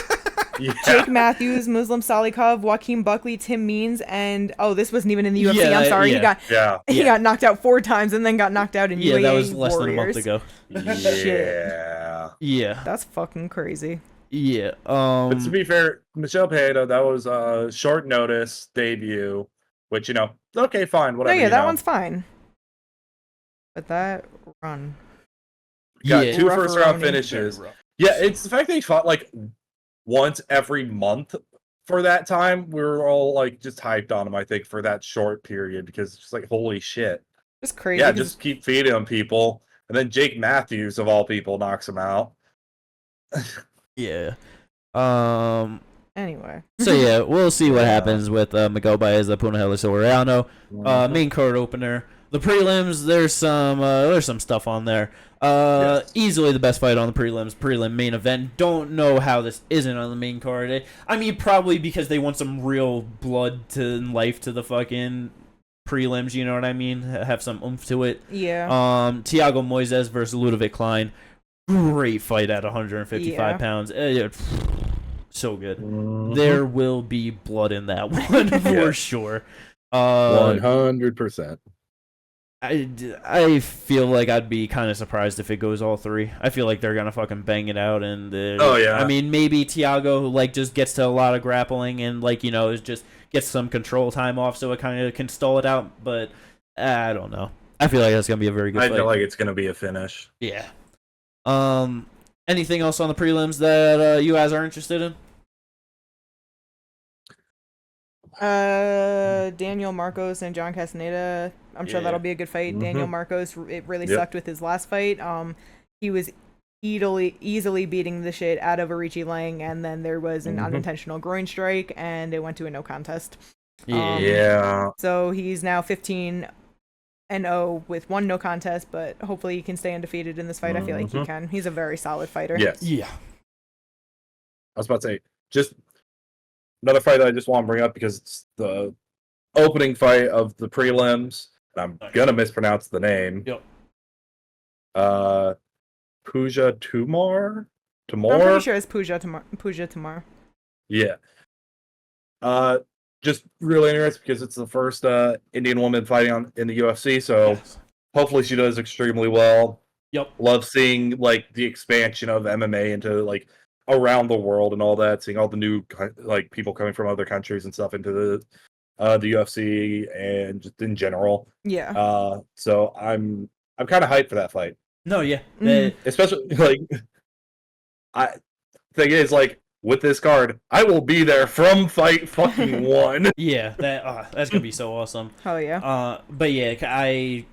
Jake Matthews, Muslim Salikov, Joaquin Buckley, Tim Means, and this wasn't even in the UFC. I'm sorry. He got knocked out 4 times and then got knocked out in UAE that was less Warriors. than a month ago. Yeah. That's fucking crazy. Yeah. But to be fair, Michel Pereira, that was a short notice debut, which, okay, fine, whatever. No, that one's fine. But that run. Got 2 first-round finishes. Yeah, it's the fact that he fought, like, once every month for that time. We were all, like, just hyped on him, I think, for that short period, because it's just like, holy shit. It's crazy. Yeah, just keep feeding him people. And then Jake Matthews, of all people, knocks him out. Yeah. Anyway. So yeah, we'll see what happens with Miguel Baeza, Punahele Soriano. Main card opener. The prelims, there's some stuff on there. Easily the best fight on the prelim main event. Don't know how this isn't on the main card. I mean, probably because they want some real blood to life to the fucking prelims, you know what I mean? Have some oomph to it. Yeah. Thiago Moises versus Ludovic Klein. Great fight at 155 pounds. So good. Mm-hmm. There will be blood in that one for sure. 100%. I feel like I'd be kind of surprised if it goes all 3. I feel like they're gonna fucking bang it out, and I mean, maybe Thiago like just gets to a lot of grappling and like just gets some control time off, so it kind of can stall it out. But I don't know. I feel like that's gonna be a very good fight. I feel like it's gonna be a finish. Yeah. Anything else on the prelims that you guys are interested in? Daniel Marcos and John Castaneda. I'm sure that'll be a good fight. Mm-hmm. Daniel Marcos, it really sucked with his last fight. He was easily beating the shit out of Arichi Lang, and then there was an unintentional groin strike, and it went to a no contest. So he's now 15-0 with 1 no contest, but hopefully he can stay undefeated in this fight. I feel like he can. He's a very solid fighter. Yes. Yeah. I was about to say, just another fight that I just want to bring up because it's the opening fight of the prelims. I'm gonna mispronounce the name. Yep. Pooja Tumar? I'm pretty sure it's Pooja Tumar. Yeah. Just really interesting because it's the first Indian woman fighting in the UFC, so hopefully she does extremely well. Yep. Love seeing like the expansion of MMA into like around the world and all that, seeing all the new like people coming from other countries and stuff into the UFC and just in general. Yeah. So I'm kind of hyped for that fight. No, yeah. Especially like thing is like with this card, I will be there from fight fucking 1. Yeah, that's gonna be so awesome. Oh yeah. But yeah,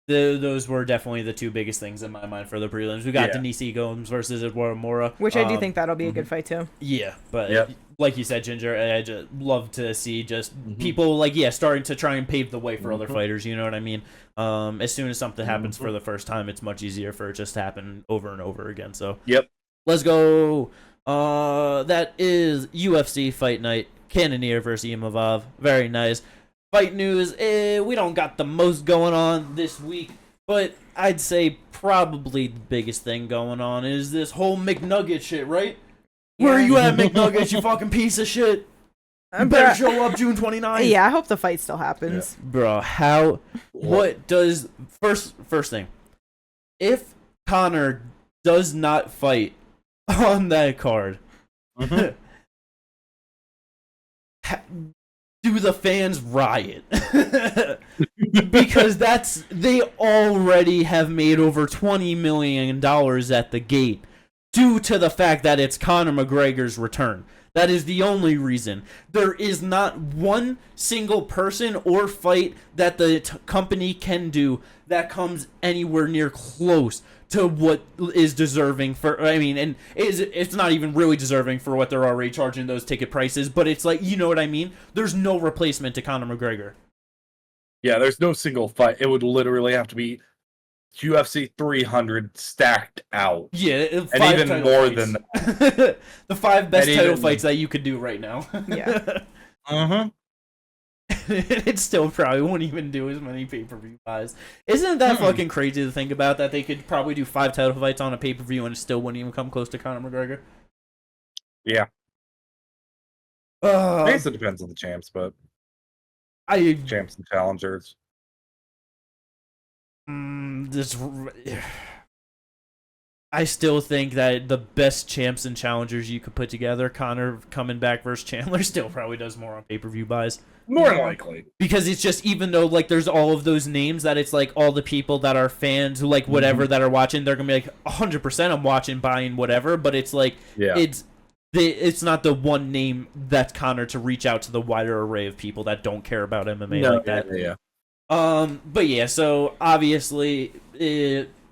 those were definitely the 2 biggest things in my mind for the prelims. We got Denise Gomes versus Eduardo Mora, which I do think that'll be a good fight too. Yeah, but like you said, Ginger, I just love to see just people like starting to try and pave the way for other fighters. You know what I mean? As soon as something happens for the first time, it's much easier for it just to happen over and over again. So yep. Let's go. That is UFC Fight Night. Cannonier versus Imavov. Very nice. Fight news. We don't got the most going on this week, but I'd say probably the biggest thing going on is this whole McNugget shit, right? Where are you at, McNuggets, you fucking piece of shit? You better show up June 29th. Yeah, I hope the fight still happens. Yeah. Bro, what does... First thing. If Conor does not fight on that card, do the fans riot? Because they already have made over $20 million at the gate due to the fact that it's Conor McGregor's return. That is the only reason. There is not one single person or fight that the company can do that comes anywhere near close to what is deserving for. I mean, and it's not even really deserving for what they're already charging those ticket prices, but it's like, you know what I mean? There's no replacement to Conor McGregor. Yeah, there's no single fight. It would literally have to be UFC 300 stacked out. Yeah, and even more than that. The 5 best title fights that you could do right now. Yeah. It still probably won't even do as many pay-per-view buys. Isn't that fucking crazy to think about, that they could probably do 5 title fights on a pay-per-view and it still wouldn't even come close to Conor McGregor? Yeah. I guess it depends on the champs, but champs and challengers. I still think that the best champs and challengers you could put together, Conor coming back versus Chandler, still probably does more on pay-per-view buys. More likely. Because it's just, even though like there's all of those names, that it's like all the people that are fans who like whatever that are watching, they're gonna be like 100% I'm watching, buying whatever, but it's like it's not the one name that's Conor to reach out to the wider array of people that don't care about MMA like that. Yeah. But yeah, so obviously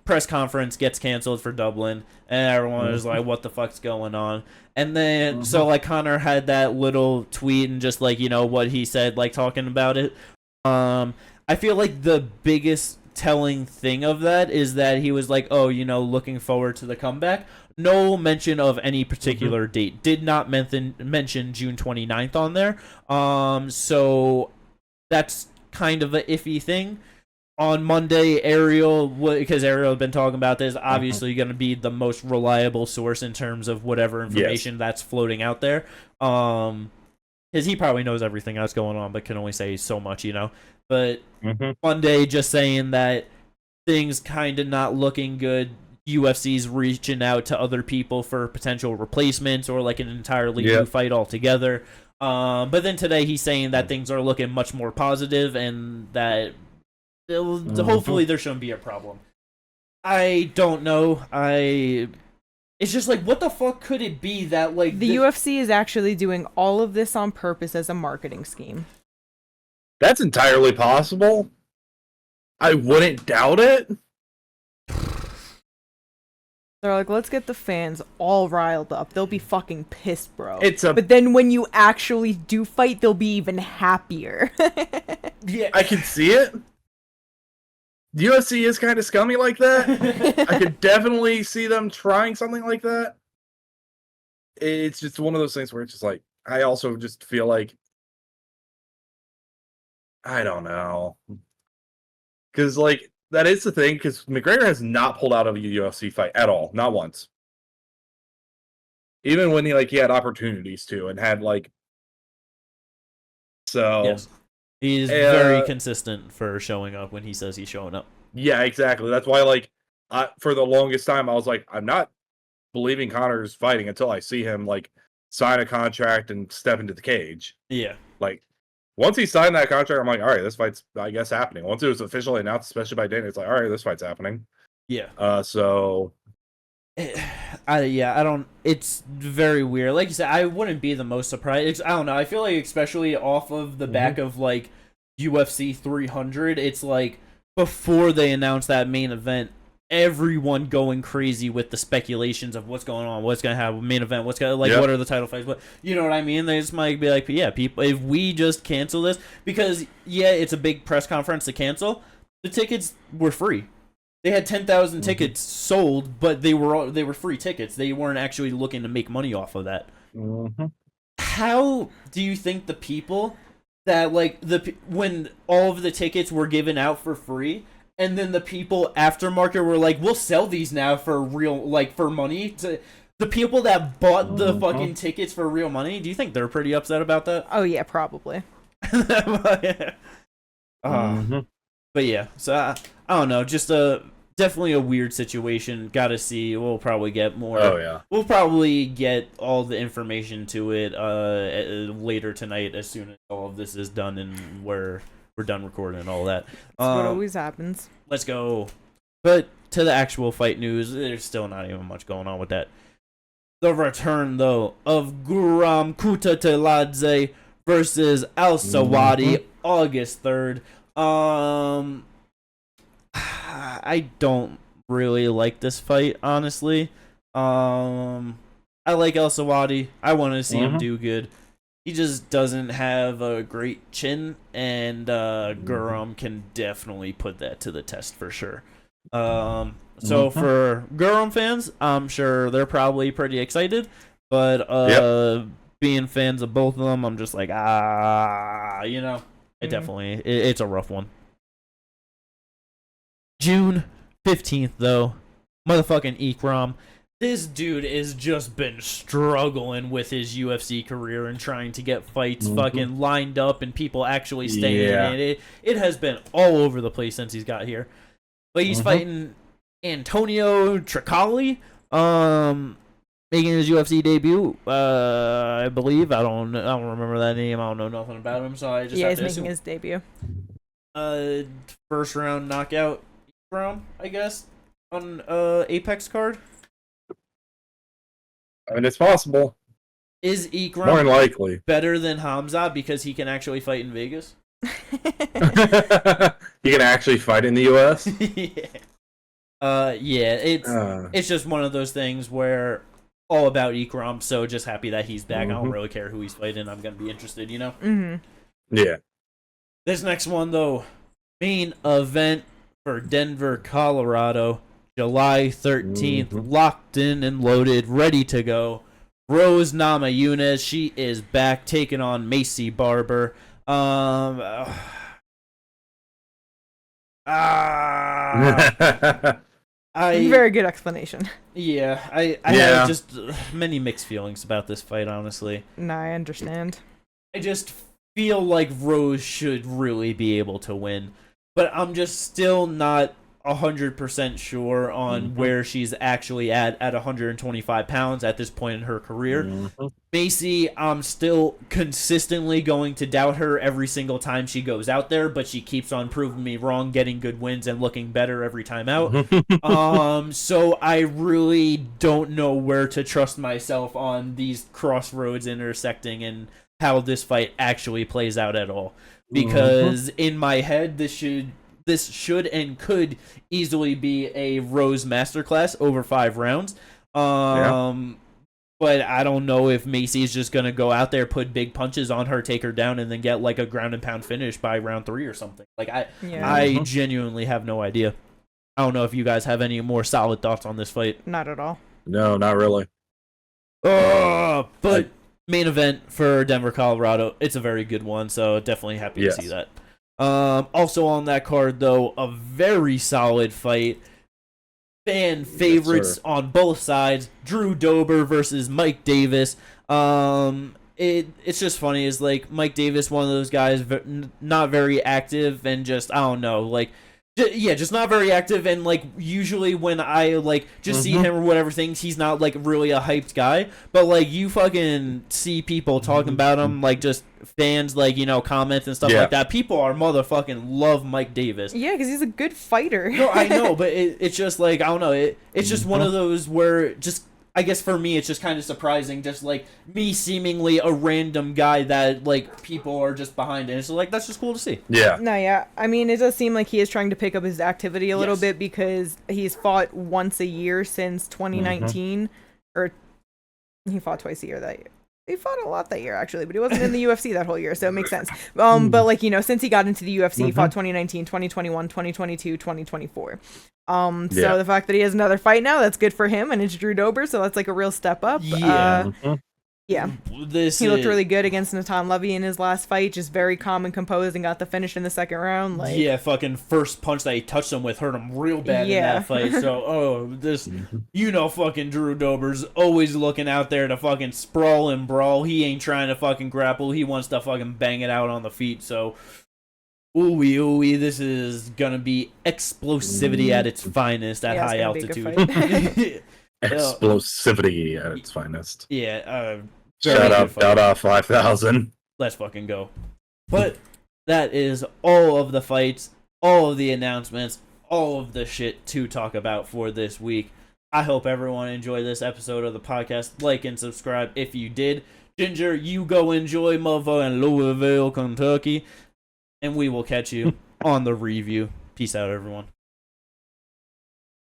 press conference gets canceled for Dublin, and everyone is like, what the fuck's going on? And then so like Conor had that little tweet and just like, you know, what he said, like talking about it. I feel like the biggest telling thing of that is that he was like, oh, you know, looking forward to the comeback. No mention of any particular date. Did not mention June 29th on there. So that's kind of an iffy thing. On Monday, Ariel, because Ariel had been talking about this, obviously going to be the most reliable source in terms of whatever information that's floating out there. Because he probably knows everything that's going on, but can only say so much, you know. But Monday, just saying that things kind of not looking good. UFC's reaching out to other people for potential replacements or like an entirely new fight altogether. But then today he's saying that things are looking much more positive and that hopefully there shouldn't be a problem. I don't know. It's just like, what the fuck could it be that like the UFC is actually doing all of this on purpose as a marketing scheme? That's entirely possible. I wouldn't doubt it. They're like, let's get the fans all riled up. They'll be fucking pissed, bro. But then when you actually do fight, they'll be even happier. Yeah, I can see it. The UFC is kind of scummy like that. I could definitely see them trying something like that. It's just one of those things where it's just like, I also just feel like, I don't know. Because, like, that is the thing, because McGregor has not pulled out of a UFC fight at all. Not once. Even when he had opportunities to, and had, like... So... Yes. He's very consistent for showing up when he says he's showing up. Yeah, exactly. That's why, like, for the longest time, I was like, I'm not believing Conor's fighting until I see him, like, sign a contract and step into the cage. Yeah. Like, once he signed that contract, I'm like, all right, this fight's, I guess, happening. Once it was officially announced, especially by Dana, it's like, all right, this fight's happening. Yeah. So... I don't... It's very weird. Like you said, I wouldn't be the most surprised. I don't know. I feel like especially off of the back of, like, UFC 300, it's like, before they announced that main event, everyone going crazy with the speculations of what's going on, what's going to happen, main event, what's going to, like, what are the title fights, what, you know what I mean? They just might be like, yeah, people, if we just cancel this, because, yeah, it's a big press conference to cancel, the tickets were free. They had 10,000 tickets sold, but they were free tickets. They weren't actually looking to make money off of that. How do you think the people that like when all of the tickets were given out for free, and then the people aftermarket were like, "We'll sell these now for real, like for money." To the people that bought the fucking tickets for real money, do you think they're pretty upset about that? Oh yeah, probably. But yeah, so I don't know, just definitely a weird situation. Gotta see. We'll probably get more. Oh yeah. We'll probably get all the information to it later tonight, as soon as all of this is done and we're done recording and all that. That's what always happens. Let's go. But to the actual fight news, there's still not even much going on with that. The return, though, of Guram Kutateladze versus Al Sawadi, August 3rd. I don't really like this fight, honestly. I like El Sawadi. I want to see him do good. He just doesn't have a great chin, and Guram can definitely put that to the test for sure. So for Guram fans, I'm sure they're probably pretty excited, but being fans of both of them, I'm just like, it's a rough one. June 15th, though, motherfucking Ikram. This dude has just been struggling with his UFC career and trying to get fights fucking lined up and people actually staying in it. It has been all over the place since he's got here. But he's fighting Antonio Tricali, making his UFC debut, I believe. I don't remember that name. I don't know nothing about him, so I just have to he's assume. making his debut. First round knockout from, I guess, on Apex card. I mean, it's possible. Is Ikram More than likely better than Hamza because he can actually fight in Vegas? he can actually fight in the U.S. It's just one of those things where all about Ikram. So just happy that he's back. I don't really care who he's fighting. I'm gonna be interested, you know. Yeah. This next one, though, main event for Denver, Colorado, July 13th, locked in and loaded, ready to go. Rose Namajunas, she is back, taking on Macy Barber. Very good explanation. Yeah, I have just many mixed feelings about this fight, honestly. No, I understand. I just feel like Rose should really be able to win, but I'm just still not 100% sure on where she's actually at 125 pounds at this point in her career. Macy, I'm still consistently going to doubt her every single time she goes out there, but she keeps on proving me wrong, getting good wins and looking better every time out. So I really don't know where to trust myself on these crossroads intersecting and how this fight actually plays out at all. Because in my head, this should and could easily be a Rose masterclass over 5 rounds. But I don't know if Macy's just going to go out there, put big punches on her, take her down, and then get like a ground and pound finish by round 3 or something. Like I genuinely have no idea. I don't know if you guys have any more solid thoughts on this fight. Not at all. No, not really. But main event for Denver, Colorado. It's a very good one, so definitely happy to see that. Also on that card, though, a very solid fight. Fan favorites on both sides. Drew Dober versus Mike Davis. It's just funny. Is like Mike Davis, one of those guys, not very active and just I don't know, like. Just not very active, and like usually when I like just see him or whatever things, he's not like really a hyped guy. But like you fucking see people talking about him, like just fans, like comments and stuff like that. People are motherfucking love Mike Davis. Yeah, because he's a good fighter. No, I know, but it's just like I don't know. It's just one of those where just. I guess for me, it's just kind of surprising, just like me seemingly a random guy that like people are just behind, and it's like that's just cool to see. Yeah. No, yeah. I mean, it does seem like he is trying to pick up his activity a little bit because he's fought once a year since 2019, or he fought twice a year that year. he fought a lot that year actually, but he wasn't in the UFC that whole year, so it makes sense. But like, you know, since he got into the UFC, he fought 2019, 2021, 2022, 2024. So the fact that he has another fight now, that's good for him, and it's Drew Dober, so that's like a real step up. Yeah. He looked really good against Natan Levy in his last fight, just very calm and composed, and got the finish in the second round. Like, yeah, fucking first punch that he touched him with hurt him real bad in that fight. So, you know, fucking Drew Dober's always looking out there to fucking sprawl and brawl. He ain't trying to fucking grapple. He wants to fucking bang it out on the feet. So, ooh-wee, this is gonna be explosivity at its finest at high altitude. Explosivity at its finest. Yeah, shout out 5000. Let's fucking go. But that is all of the fights, all of the announcements, all of the shit to talk about for this week. I hope everyone enjoyed this episode of the podcast. Like and subscribe if you did. Ginger, you go enjoy motherfucking Louisville, Kentucky. And we will catch you on the review. Peace out, everyone.